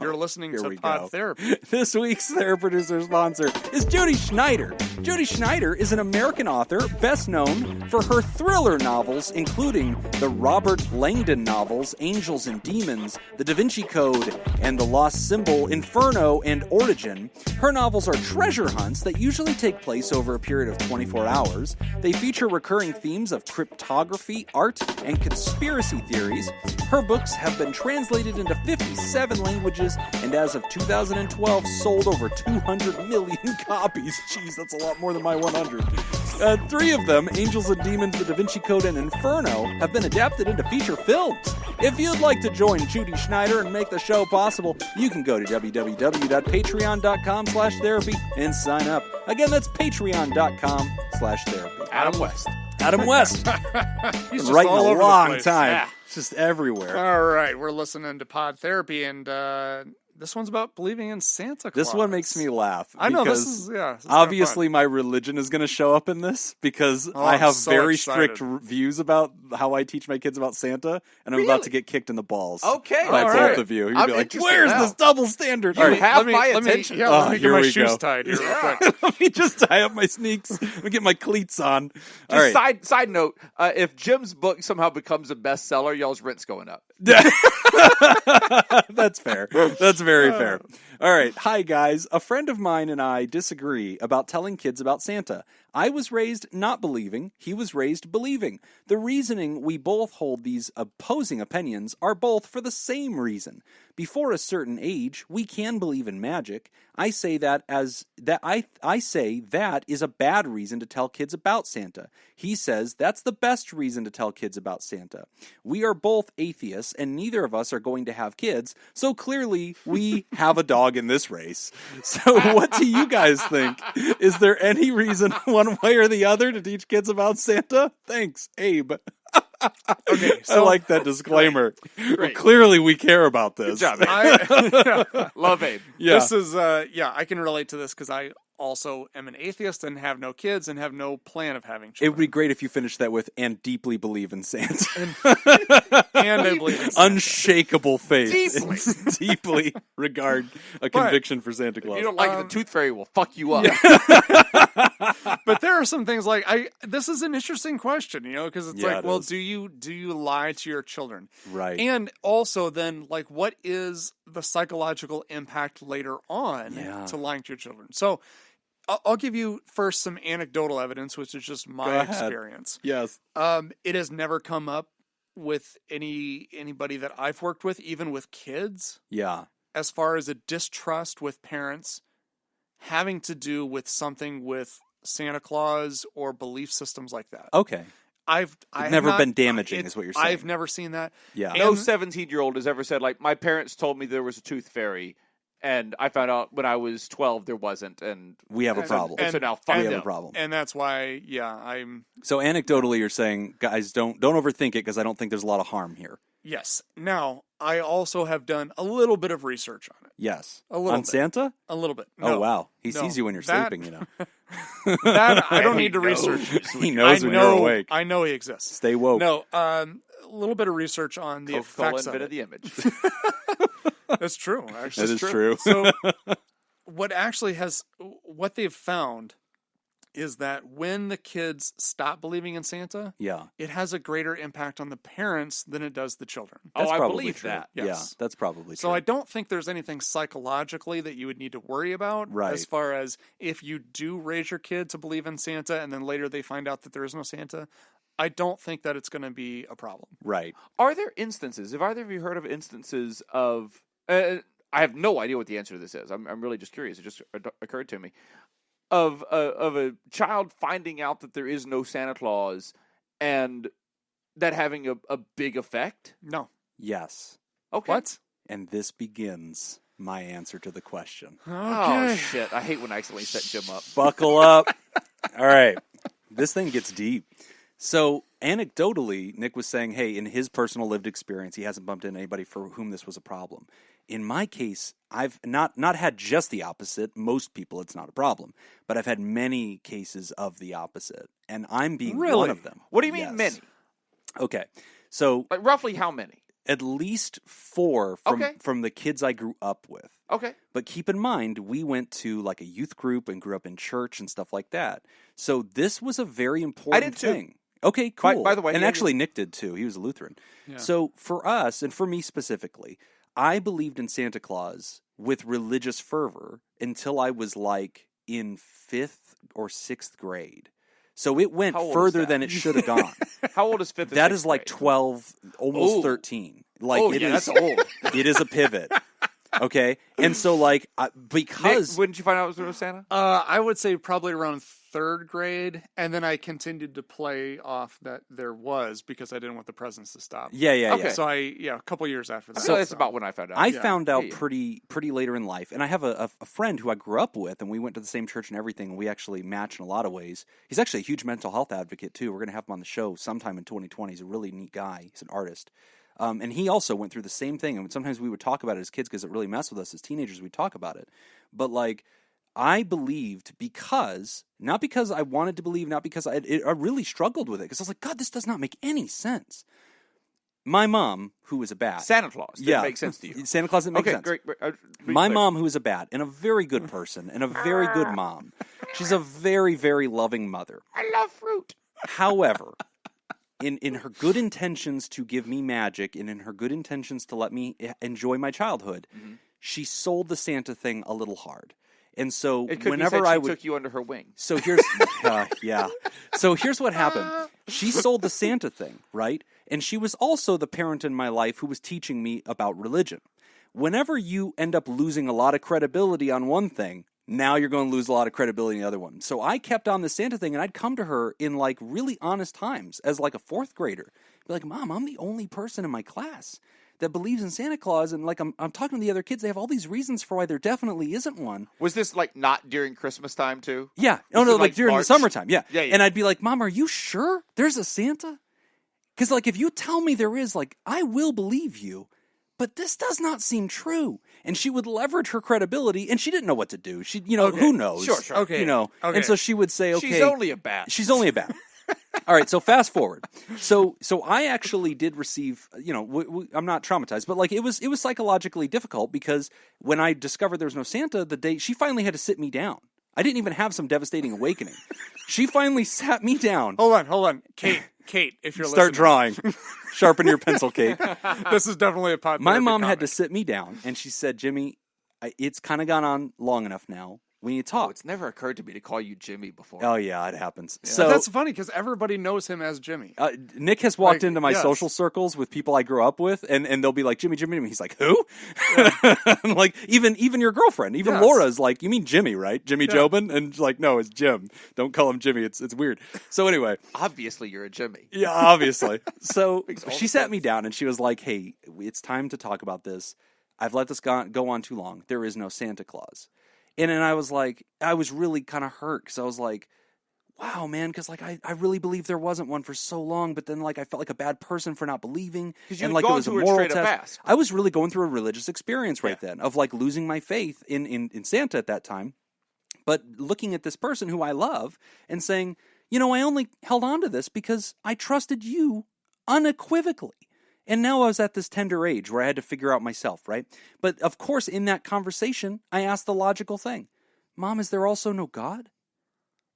You're listening to Pod Therapy. This week's Therapy Producer sponsor is Judy Schneider. Judy Schneider is an American author best known for her thriller novels, including the Robert Langdon novels Angels and Demons, The Da Vinci Code, and The Lost Symbol, Inferno, and Origin. Her novels are treasure hunts that usually take place over a period of 24 hours. They feature recurring themes of cryptography, art, and conspiracy theories. Her books have been translated into 57 languages and as of 2012 sold over 200 million copies. Jeez, that's a lot more than my 100. 3 of them, Angels and Demons, The Da Vinci Code, and Inferno, have been adapted into feature films. If you'd like to join Judy Schneider and make the show possible, you can go to www.patreon.com/therapy and sign up. Again, that's patreon.com/therapy. Adam West. Adam West. He's just writing all a over long the place. time. Yeah. Just everywhere. All right, we're listening to Pod Therapy, and this one's about believing in Santa Claus. This one makes me laugh. I know, this because is kinda obviously fun. my religion is going to show up in this because I I'm have so very excited. strict views about how I teach my kids about Santa, and I'm about to get kicked in the balls. Okay. By all both right. of you. You'd I'm be like, interested where's now. this double standard? You All right, have my attention. Let me get here my we shoes go. tied here real quick. Let me just tie up my sneaks. Let me get my cleats on. All Just right. side note, if Jim's book somehow becomes a bestseller, y'all's rent's going up. That's fair. That's very fair. All right. Hi, guys. A friend of mine and I disagree about telling kids about Santa. I was raised not believing. He was raised believing. The reasoning we both hold these opposing opinions are both for the same reason. Before a certain age, we can believe in magic. I say that I say that is a bad reason to tell kids about Santa. He says that's the best reason to tell kids about Santa. We are both atheists, and neither of us are going to have kids, so clearly we have a dog in this race. So what do you guys think? Is there any reason one way or the other to teach kids about Santa? Thanks, Abe. Okay, I like that disclaimer. Well, clearly we care about this. Good job, Love Abe. Yeah. This is, I can relate to this because I also am an atheist and have no kids and have no plan of having It children. would be great if you finished that with, and deeply believe in Santa. And I believe in Santa. Unshakable faith. Deeply. Deeply regard a conviction for Santa If Claus. you don't like it, the tooth fairy will fuck you up. But there are some things like this is an interesting question, because it's Yeah, like, it well, is. do you lie to your children? Right. And also then, like, what is the psychological impact later on to lying to your children? So I'll give you first some anecdotal evidence, which is just my experience. Yes. It has never come up with anybody that I've worked with, even with kids, Yeah. as far as a distrust with parents having to do with something with Santa Claus or belief systems like that. Okay. I've never not- been damaging, is what you're saying. I've never seen that. Yeah. No And- 17-year-old has ever said, like, my parents told me there was a tooth fairy, and I found out when I was 12 there wasn't, and We have a problem. so now fuck we have them. a problem. And that's why, I'm So anecdotally, you're saying, guys, don't overthink it, because I don't think there's a lot of harm here. yes. Now, I also have done a little bit of research on it. Yes. A little On bit. Santa? A little bit. Oh, No. wow. He No. sees you when you're That- sleeping, That I don't He need to knows research. He knows when you're awake. I know he exists. Stay woke. No, a little bit of research on the Coca-Cola effects of invented it. the image. That's true. Actually, That is true. So, what they've found is that when the kids stop believing in Santa, Yeah. it has a greater impact on the parents than it does the children. That's I probably believe true. that. Yes. Yeah, that's probably So true. I don't think there's anything psychologically that you would need to worry about Right. as far as if you do raise your kid to believe in Santa and then later they find out that there is no Santa. I don't think that it's going to be a problem. Right. Are there instances, have either of you heard of instances of, I have no idea what the answer to this is. I'm really just curious. It just occurred to me. Of a child finding out that there is no Santa Claus and that having a big effect? No. Yes. Okay. What? And this begins my answer to the question. Oh, Okay. shit. I hate when I accidentally set Jim up. Buckle up. All right. This thing gets deep. So, anecdotally, Nick was saying, hey, in his personal lived experience, he hasn't bumped into anybody for whom this was a problem. In my case, I've not had just the opposite. Most people, it's not a problem. But I've had many cases of the opposite. And I'm being one Really? of them. What do you mean Yes. many? Okay. So, Like roughly how many? at least 4 from the kids I grew up with. Okay. But keep in mind, we went to like a youth group and grew up in church and stuff like that. So this was a very important too. thing. Okay, cool. By the way, and yeah, actually Nick did too. He was a Lutheran. Yeah. So for us, and for me specifically, I believed in Santa Claus with religious fervor until I was like in 5th or 6th grade. So it went How old is further that? than it should have gone. How old is 5th or That 6th is like grade? 12, almost Oh. 13. Like Oh, it yeah, is that's old. It is a pivot. Okay, and so like Nick, because when did you find out it was Santa? I would say probably around 3rd grade, and then I continued to play off that there was because I didn't want the presents to stop. yeah. Okay. So a couple years after that. So that's about when I found out. I Yeah. found out Yeah, yeah. pretty later in life, and I have a friend who I grew up with, and we went to the same church and everything, and we actually match in a lot of ways. He's actually a huge mental health advocate too. We're gonna have him on the show sometime in 2020. He's a really neat guy. He's an artist. And he also went through the same thing, and sometimes we would talk about it as kids because it really messed with us as teenagers. We'd talk about it, but like I believed not because I wanted to believe, not because I really struggled with it because I was like, God, this does not make any sense. My mom, who was a bat, Santa Claus. Didn't make sense to you. Santa Claus didn't make Okay, sense. great. My mom, who is a bat and a very good person and a very good mom, she's a very, very loving mother. I love fruit. However, in her good intentions to give me magic and in her good intentions to let me enjoy my childhood, she sold the Santa thing a little hard. And so It could whenever be said I she would took you under her wing. So here's yeah. So here's what happened. She sold the Santa thing, right? And she was also the parent in my life who was teaching me about religion. Whenever you end up losing a lot of credibility on one thing, now you're going to lose a lot of credibility in the other one. So I kept on the Santa thing, and I'd come to her in like really honest times as like a 4th grader. Be like, Mom, I'm the only person in my class that believes in Santa Claus, and like I'm talking to the other kids, they have all these reasons for why there definitely isn't one. Was this like not during Christmas time too? Yeah. Was it, Like like, during the March? summertime. Yeah. Yeah, yeah. And I'd be like, Mom, are you sure there's a Santa? Because like if you tell me there is, like I will believe you, but this does not seem true. And she would leverage her credibility, and she didn't know what to do. She, Okay. who knows? Sure. Okay. Okay. And so she would say, okay. She's only a bat. She's only a bat. All right, so fast forward. So I actually did receive, I'm not traumatized, but like it was psychologically difficult because when I discovered there was no Santa, the day she finally had to sit me down. I didn't even have some devastating awakening. She finally sat me down. Hold on. Kate, if you're Start listening. drawing. Sharpen your pencil, Kate. This is definitely a Pod My Therapy mom had comic. to sit me down, and she said, Jimmy, it's kind of gone on long enough now. We need to talk. Oh, it's never occurred to me to call you Jimmy before. Oh, yeah, it happens. But So that's funny because everybody knows him as Jimmy. Nick has walked Like, into my yes. social circles with people I grew up with, and they'll be like, Jimmy. He's like, who? I'm like, even your girlfriend, even Yes. Laura's like, you mean Jimmy, right? Jimmy Yeah. Jobin? And like, no, it's Jim. Don't call him Jimmy. It's weird. So anyway. Obviously, you're a Jimmy. Yeah, obviously. So Makes all she the sat sense. me down and she was like, hey, it's time to talk about this. I've let this go on too long. There is no Santa Claus. And then I was like, I was really kind of hurt because I was like, wow, man, because like I really believed there wasn't one for so long, but then like I felt like a bad person for not believing. 'Cause you and had like gone it was a through it moral straight up test. fast. I was really going through a religious experience right then of like losing my faith in Santa at that time. But looking at this person who I love and saying, I only held on to this because I trusted you unequivocally. And now I was at this tender age where I had to figure out myself, right? But of course, in that conversation, I asked the logical thing. Mom, is there also no God?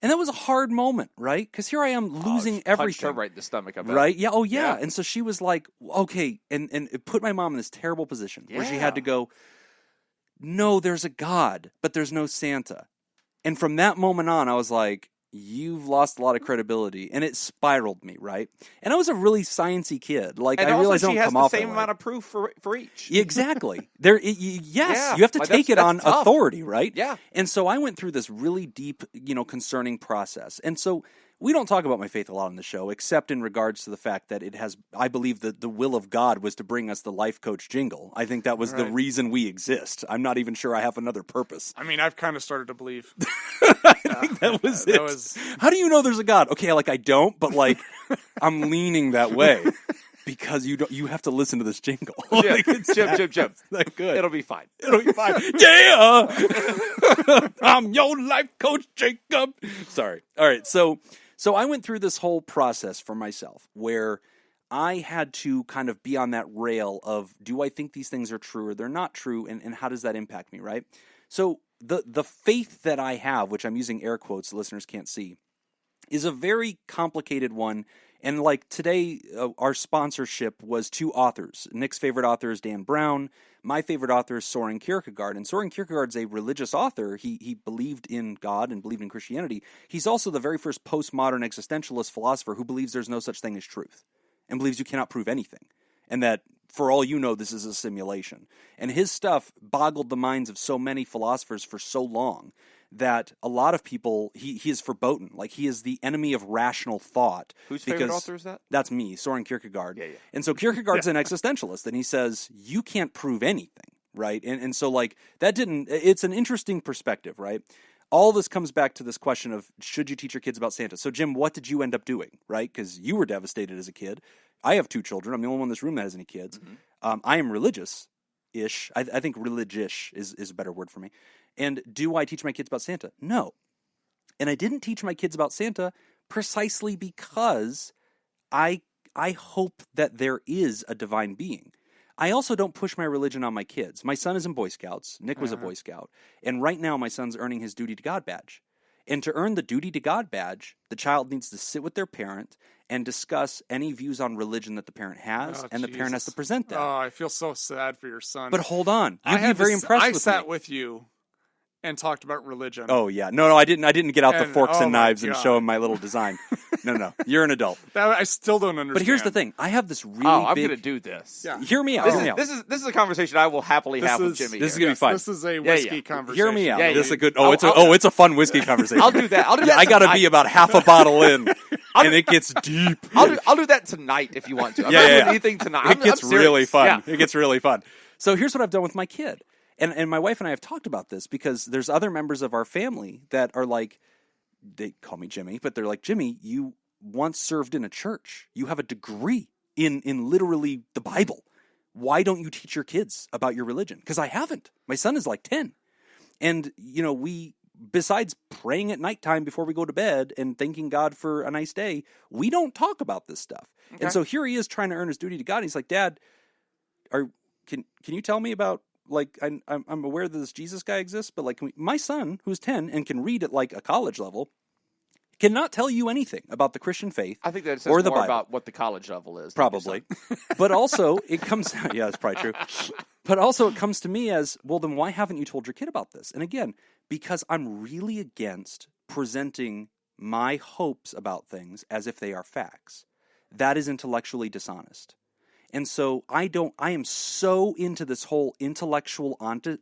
And that was a hard moment, right? Because here I am losing Punched her everything. right in the stomach. I bet. Right? Yeah. Oh, yeah. Yeah. And so she was like, okay. And it put my mom in this terrible position where she had to Yeah. go, no, there's a God, but there's no Santa. And from that moment on, I was like, you've lost a lot of credibility. And it spiraled me, right? And I was a really sciencey kid. Like, And I also, realized I she don't has come the off same that way. amount of proof for each. Exactly. Yes, Yeah, you have to like, take it that's on tough. authority, right? Yeah. And so I went through this really deep, concerning process. And so we don't talk about my faith a lot on the show, except in regards to the fact that I believe that the will of God was to bring us the life coach jingle. I think that was the Right. reason we exist. I'm not even sure I have another purpose. I mean, I've kind of started to believe. I think that was it. That was- How do you know there's a God? Okay, like I don't, but like I'm leaning that way because you have to listen to this jingle. Yeah. Like, it's Jim. that good. It'll be fine. It'll be fine. Yeah! I'm your life coach, Jacob. Sorry. All right. So I went through this whole process for myself where I had to kind of be on that rail of, do I think these things are true or they're not true? And how does that impact me, right? So the faith that I have, which I'm using air quotes, the listeners can't see, is a very complicated one. And like today, our sponsorship was 2 authors. Nick's favorite author is Dan Brown. My favorite author is Soren Kierkegaard. And Soren Kierkegaard's a religious author. He believed in God and believed in Christianity. He's also the very first postmodern existentialist philosopher who believes there's no such thing as truth and believes you cannot prove anything. And that, for all you know, this is a simulation. And his stuff boggled the minds of so many philosophers for so long that a lot of people, he is verboten. Like, he is the enemy of rational thought. Whose favorite author is that? That's me, Soren Kierkegaard. Yeah. And so Kierkegaard's an existentialist, and he says, you can't prove anything, right? And so, like, it's an interesting perspective, right? All this comes back to this question of, should you teach your kids about Santa? So, Jim, what did you end up doing, right? Because you were devastated as a kid. I have 2 children. I'm the only one in this room that has any kids. Mm-hmm. I am religious-ish. I think religious is a better word for me. And do I teach my kids about Santa? No. And I didn't teach my kids about Santa precisely because I hope that there is a divine being. I also don't push my religion on my kids. My son is in Boy Scouts. Nick was a Boy Scout. And right now my son's earning his Duty to God badge. And to earn the Duty to God badge, the child needs to sit with their parent and discuss any views on religion that the parent has, and the parent has to present that. Oh, I feel so sad for your son. But hold on. You'd be had very this- impressed I with sat me. with you and talked about religion. Oh yeah, no, I didn't get out the And- forks oh and my knives and God. show him my little design. No, you're an adult. That, I still don't understand. But here's the thing: I have this really I'm big. going to do this. Yeah. Hear me out. This hear me out. is a conversation I will happily have with Jimmy. this is here. gonna be fun. This is a whiskey yeah. conversation. Hear me out. Yeah, This is yeah. a good. I'll- It's a fun whiskey conversation. I'll do that. I'll do Yeah, that. I got to tonight. be about half a bottle in, and it gets deep. I'll do that tonight if you want to. I'm Yeah, not yeah, doing yeah. anything tonight. It gets I'm serious. really fun. Yeah. It gets really fun. So here's what I've done with my kid. And my wife and I have talked about this because there's other members of our family that are like, they call me Jimmy, but they're like, Jimmy, you once served in a church. You have a degree in literally the Bible. why don't you teach your kids about your religion? Because I haven't. My son is like 10. And, besides praying at nighttime before we go to bed and thanking God for a nice day, we don't talk about this stuff. Okay. And so here he is trying to earn his duty to God. And he's like, Dad, can you tell me about, like, I'm aware that this Jesus guy exists, but like my son, who's 10 and can read at like a college level, cannot tell you anything about the Christian faith. I think that says or the more Bible. about what the college level is. Probably. But also it comes, yeah, that's probably true. But also it comes to me as, well, then why haven't you told your kid about this? And again, because I'm really against presenting my hopes about things as if they are facts. That is intellectually dishonest. And so I am so into this whole intellectual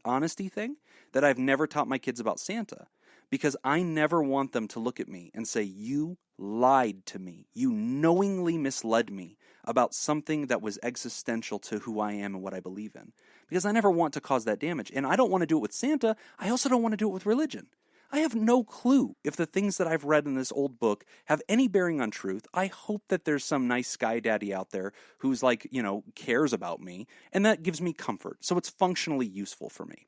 honesty thing that I've never taught my kids about Santa, because I never want them to look at me and say, you lied to me. You knowingly misled me about something that was existential to who I am and what I believe in. Because I never want to cause that damage. And I don't want to do it with Santa. I also don't want to do it with religion. I have no clue if the things that I've read in this old book have any bearing on truth. I hope that there's some nice sky daddy out there who's like, cares about me. And that gives me comfort. So it's functionally useful for me.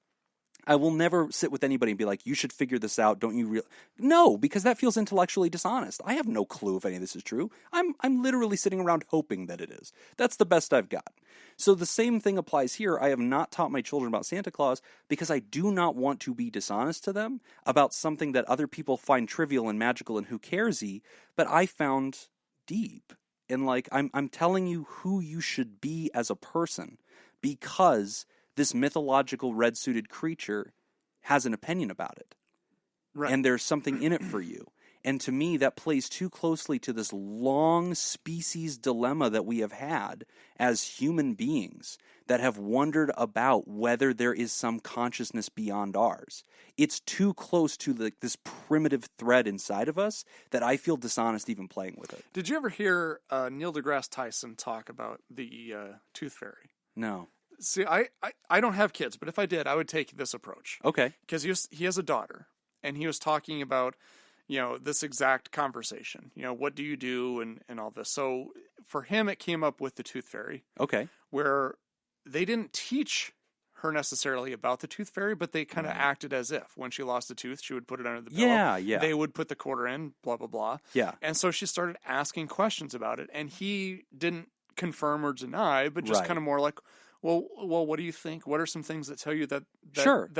I will never sit with anybody and be like, you should figure this out. Don't you No, because that feels intellectually dishonest. I have no clue if any of this is true. I'm literally sitting around hoping that it is. That's the best I've got. So the same thing applies here. I have not taught my children about Santa Claus because I do not want to be dishonest to them about something that other people find trivial and magical and who cares-y, but I found deep. And like, I'm telling you who you should be as a person because this mythological red-suited creature has an opinion about it. Right. And there's something in it for you. And to me, that plays too closely to this long species dilemma that we have had as human beings that have wondered about whether there is some consciousness beyond ours. It's too close to this primitive thread inside of us that I feel dishonest even playing with it. Did you ever hear Neil deGrasse Tyson talk about the tooth fairy? No. See, I don't have kids, but if I did, I would take this approach. Okay. Because he has a daughter, and he was talking about, this exact conversation. What do you do and all this. So for him, it came up with the tooth fairy. Okay. Where they didn't teach her necessarily about the tooth fairy, but they kind of acted as if when she lost a tooth, she would put it under the pillow. Yeah. They would put the quarter in, blah, blah, blah. Yeah. And so she started asking questions about it, and he didn't confirm or deny, but just kind of more like, well, what do you think? What are some things that tell you that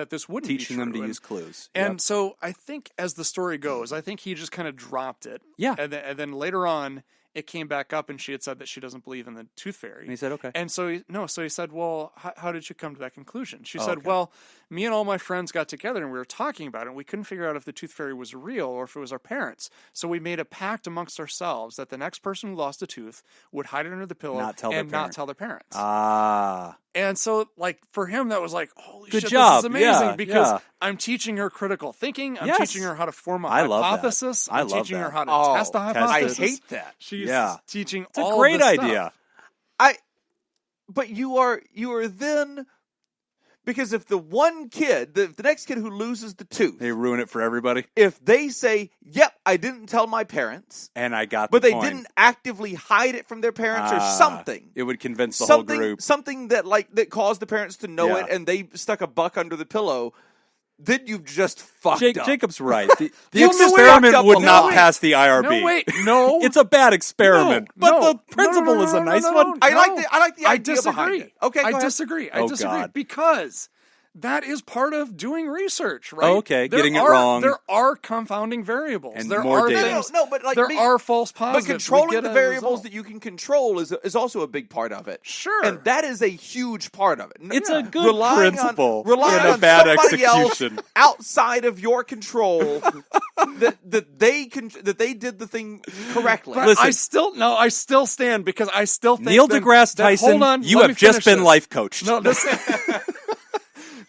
this wouldn't teaching be true? them to use clues? And so I think as the story goes, I think he just kind of dropped it. Yeah. And then later on, it came back up, and she had said that she doesn't believe in the tooth fairy. And he said, okay. And so he said, well, how did you come to that conclusion? She said, well, me and all my friends got together, and we were talking about it, and we couldn't figure out if the tooth fairy was real or if it was our parents. So we made a pact amongst ourselves that the next person who lost a tooth would hide it under the pillow not tell their parents. Ah. And so, like, for him, that was like, holy Good shit, job. this is amazing because Yeah. I'm teaching her critical thinking. I'm Yes. teaching her how to form a I love that. hypothesis. I I'm love teaching her that. how to Oh, test the I hypothesis. hate that. She's teaching It's a all great this idea. stuff. But you are then, because if the one kid, the next kid who loses the tooth, They ruin it for everybody. if they say, yep, I didn't tell my parents, And I got but the they point. didn't actively hide it from their parents or something. It would convince the whole group. Something that caused the parents to know it, and they stuck a buck under the pillow. Then you've just fucked up. Jacob's right. The You experiment fucked up would a not lot. pass the IRB. No, wait, no. It's a bad experiment, but the principle no, is a nice no, one. I like the idea disagree. behind it. Okay, go I ahead. disagree. I Oh, disagree God. because that is part of doing research, right? Oh, okay, getting it wrong. There are confounding variables. And there more are data. things. No, but there are false But positives. We controlling get the a variables result. that you can control is also a big part of it. Sure. And that is a huge part of it. It's a good Relying principle relying and a on bad somebody execution. else outside of your control that they did the thing correctly. But Listen. I still stand because I still think Neil that- deGrasse that- Tyson, hold on, you let me have just finish been this. life coached. No, this.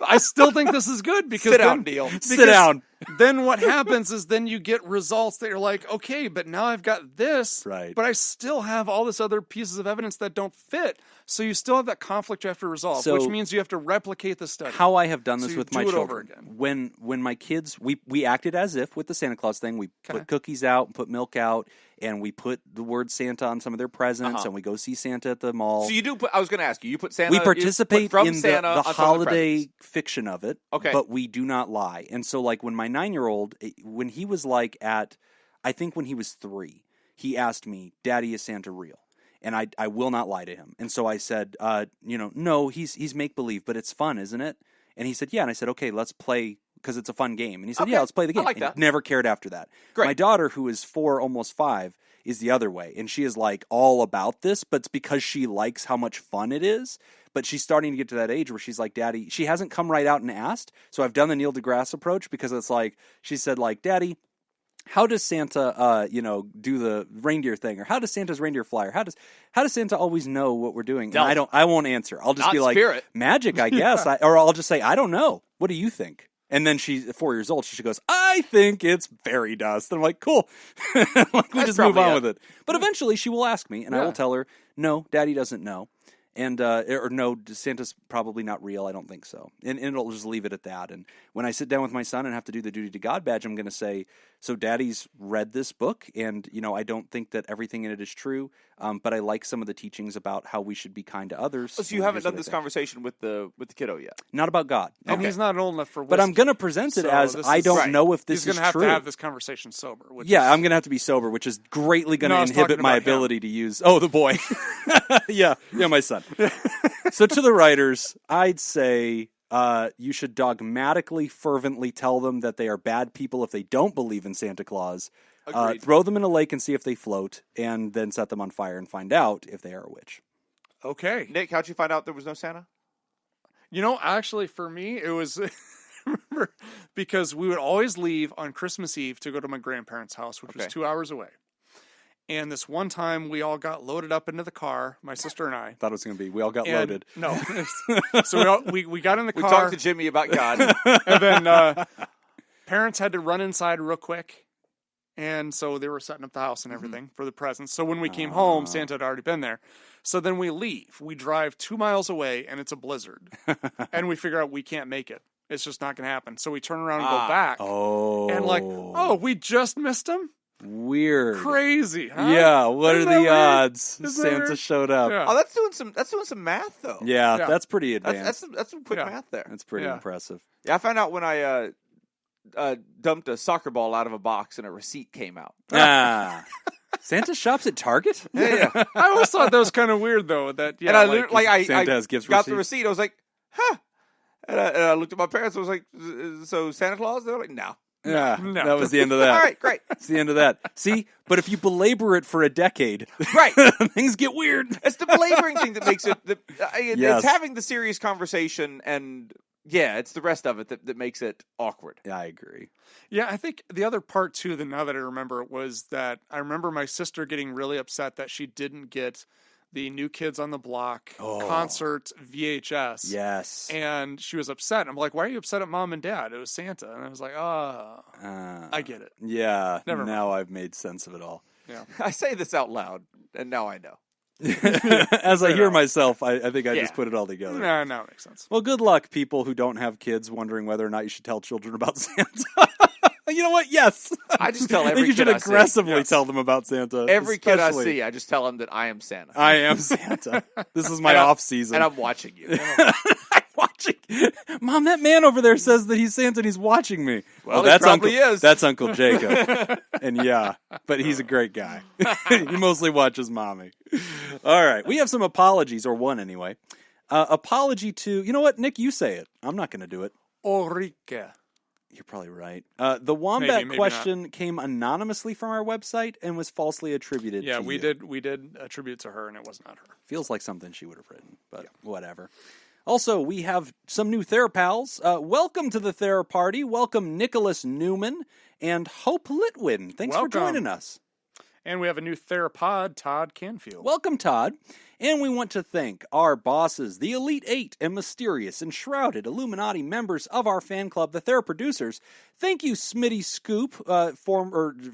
I still think this is good because Sit down, Neil. Sit down. then what happens is then you get results that you're like, okay, but now I've got this, Right. but I still have all this other pieces of evidence that don't fit. So you still have that conflict you have to resolve, So- which means you have to replicate the study. How I have done this So you with my do it over children. again. When my kids, we acted as if with the Santa Claus thing. We Okay. put cookies out and put milk out, and we put the word Santa on some of their presents, and we go see Santa at the mall. So you do put. I was going to ask you. You put Santa. We you participate put from in Santa the on some of the holiday presents. fiction of it, Okay. but we do not lie. And so, like, when my 9-year-old, when he was like I think when he was 3, he asked me, "Daddy, is Santa real?" And I will not lie to him. And so I said, no, he's make-believe, but it's fun, isn't it? And he said, yeah. And I said, okay, let's play, because it's a fun game. And he said, Okay. yeah, let's play the I game. like And that. never cared after that. Great. My daughter, who is 4, almost 5, is the other way. And she is like all about this, but it's because she likes how much fun it is. But she's starting to get to that age where she's like, Daddy, she hasn't come right out and asked. So I've done the Neil deGrasse approach, because it's like, she said, like, Daddy, how does Santa, do the reindeer thing, or how does Santa's reindeer fly, or how does Santa always know what we're doing? And I won't answer. I'll just Not be like, spirit. magic, I guess, or I'll just say, I don't know. What do you think? And then she's 4 years old. She goes, I think it's fairy dust. And I'm like, cool. Like, we just move probably on it. with it. But eventually she will ask me, and I will tell her, no, Daddy doesn't know. And or no, Santa's probably not real. I don't think so. And it'll just leave it at that. And when I sit down with my son and have to do the duty to God badge, I'm going to say, so Daddy's read this book, and I don't think that everything in it is true, but I like some of the teachings about how we should be kind to others. So you and haven't here's what done I this think. conversation with the kiddo yet. Not about God. No. And he's not old enough for whiskey. But I'm going to present it So as this I is- don't Right. know if this He's is going to have true. to have this conversation sober. Which Yeah, is, I'm going to have to be sober, which is greatly going No, I to was inhibit talking my about him. ability to use. Oh, the boy. yeah, my son. So to the writers, I'd say you should dogmatically, fervently tell them that they are bad people if they don't believe in Santa Claus. Agreed. Throw them in a lake and see if they float, and then set them on fire and find out if they are a witch. Okay. Nick, how'd you find out there was no Santa? Actually, for me, it was remember, because we would always leave on Christmas Eve to go to my grandparents' house, which was Okay. 2 hours away. And this one time, we all got loaded up into the car, my sister and I. Thought it was going to be, we all got And- loaded. No. So we got in the We car. talked to Jimmy about God. And then parents had to run inside real quick. And so they were setting up the house and everything for the presents. So when we came home, Santa had already been there. So then we leave. We drive 2 miles away, and it's a blizzard. And we figure out we can't make it. It's just not going to happen. So we turn around and go back. Oh. And we just missed him? Weird. Crazy, huh? Yeah, what Isn't are that the weird? odds? Isn't that Santa weird? showed up. Yeah. Oh, that's doing some math though. Yeah, Yeah. that's pretty That's advanced. that's some quick Yeah. math there. That's pretty Yeah. impressive. Yeah, I found out when I dumped a soccer ball out of a box and a receipt came out. Ah. Santa shops at Target? Yeah. I always thought that was kind of weird, though. That and I I Santa has gift got the receipts. receipt. I was like, huh. And I looked at my parents. I was like, so Santa Claus? They were like, no. Yeah, No. that was the end of that. All right, great. It's the end of that. See, but if you belabor it for a decade, Right. things get weird. It's the belaboring thing that makes it. Yes. It's having the serious conversation, and yeah, it's the rest of it that makes it awkward. Yeah, I agree. Yeah, I think the other part, too, now that I remember, was that I remember my sister getting really upset that she didn't get the New Kids on the Block concert VHS. Yes. And she was upset. I'm like, why are you upset at Mom and Dad? It was Santa. And I was like, oh, I get it. Yeah, Never now I've made sense of it all. Yeah. I say this out loud, and now I know. As I hear enough. myself, I think I Yeah. just put it all together. No, it makes sense. Well, good luck, people who don't have kids wondering whether or not you should tell children about Santa. You know what? Yes. I just tell I think every you should kid I see. aggressively Yes. tell them about Santa. Every kid I especially- see, I just tell them that I am Santa. I am Santa. This is my And I'm- off season. and I'm watching you. I'm watching. Mom, that man over there says that he's Santa and he's watching me. Well, he that's probably Uncle, is. That's Uncle Jacob. And yeah, but he's a great guy. He mostly watches mommy. All right. We have some apologies, or one anyway. Apology to, you know what, Nick, you say it. I'm not going to do it. Ulrike. You're probably right. The wombat Maybe question came anonymously from our website and was falsely attributed Yeah, to we you. did attribute to her, and it was not her. Feels like something she would have written, but whatever. Also, we have some new THERAPALs. Welcome to the TheraParty. Welcome Nicholas Newman and Hope Litwin. Thanks for Welcome. joining us. And we have a new THERAPOD, Todd Canfield. Welcome, Todd. And we want to thank our bosses, the Elite Eight and mysterious and shrouded Illuminati members of our fan club, the TheraProducers. Thank you, Smitty Scoop,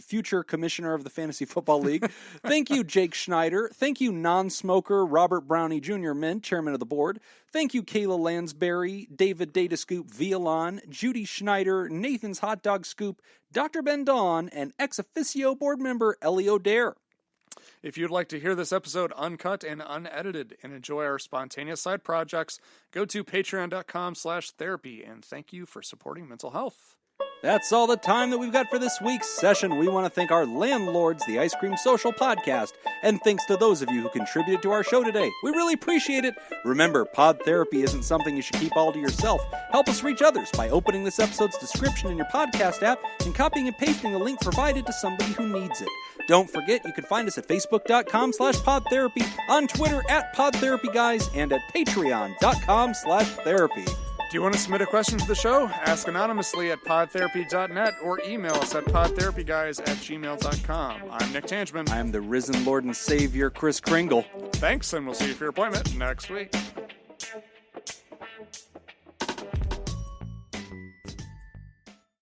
future commissioner of the Fantasy Football League. Thank you, Jake Schneider. Thank you, non-smoker Robert Brownie Jr. Mint, chairman of the board. Thank you, Kayla Lansbury, David Data Scoop Violon, Judy Schneider, Nathan's Hot Dog Scoop, Dr. Ben Dawn, and ex officio board member Ellie O'Dare. If you'd like to hear this episode uncut and unedited and enjoy our spontaneous side projects, go to patreon.com/therapy, and thank you for supporting mental health. That's all the time that we've got for this week's session. We want to thank our landlords, the Ice Cream Social Podcast, and thanks to those of you who contributed to our show today. We really appreciate it. Remember, pod therapy isn't something you should keep all to yourself. Help us reach others by opening this episode's description in your podcast app and copying and pasting the link provided to somebody who needs it. Don't forget, you can find us at facebook.com/podtherapy, on Twitter at PodTherapyGuys, and at patreon.com/therapy. Do you want to submit a question to the show? Ask anonymously at podtherapy.net or email us at podtherapyguys@gmail.com. I'm Nick Tangeman. I am the risen Lord and Savior, Chris Kringle. Thanks, and we'll see you for your appointment next week.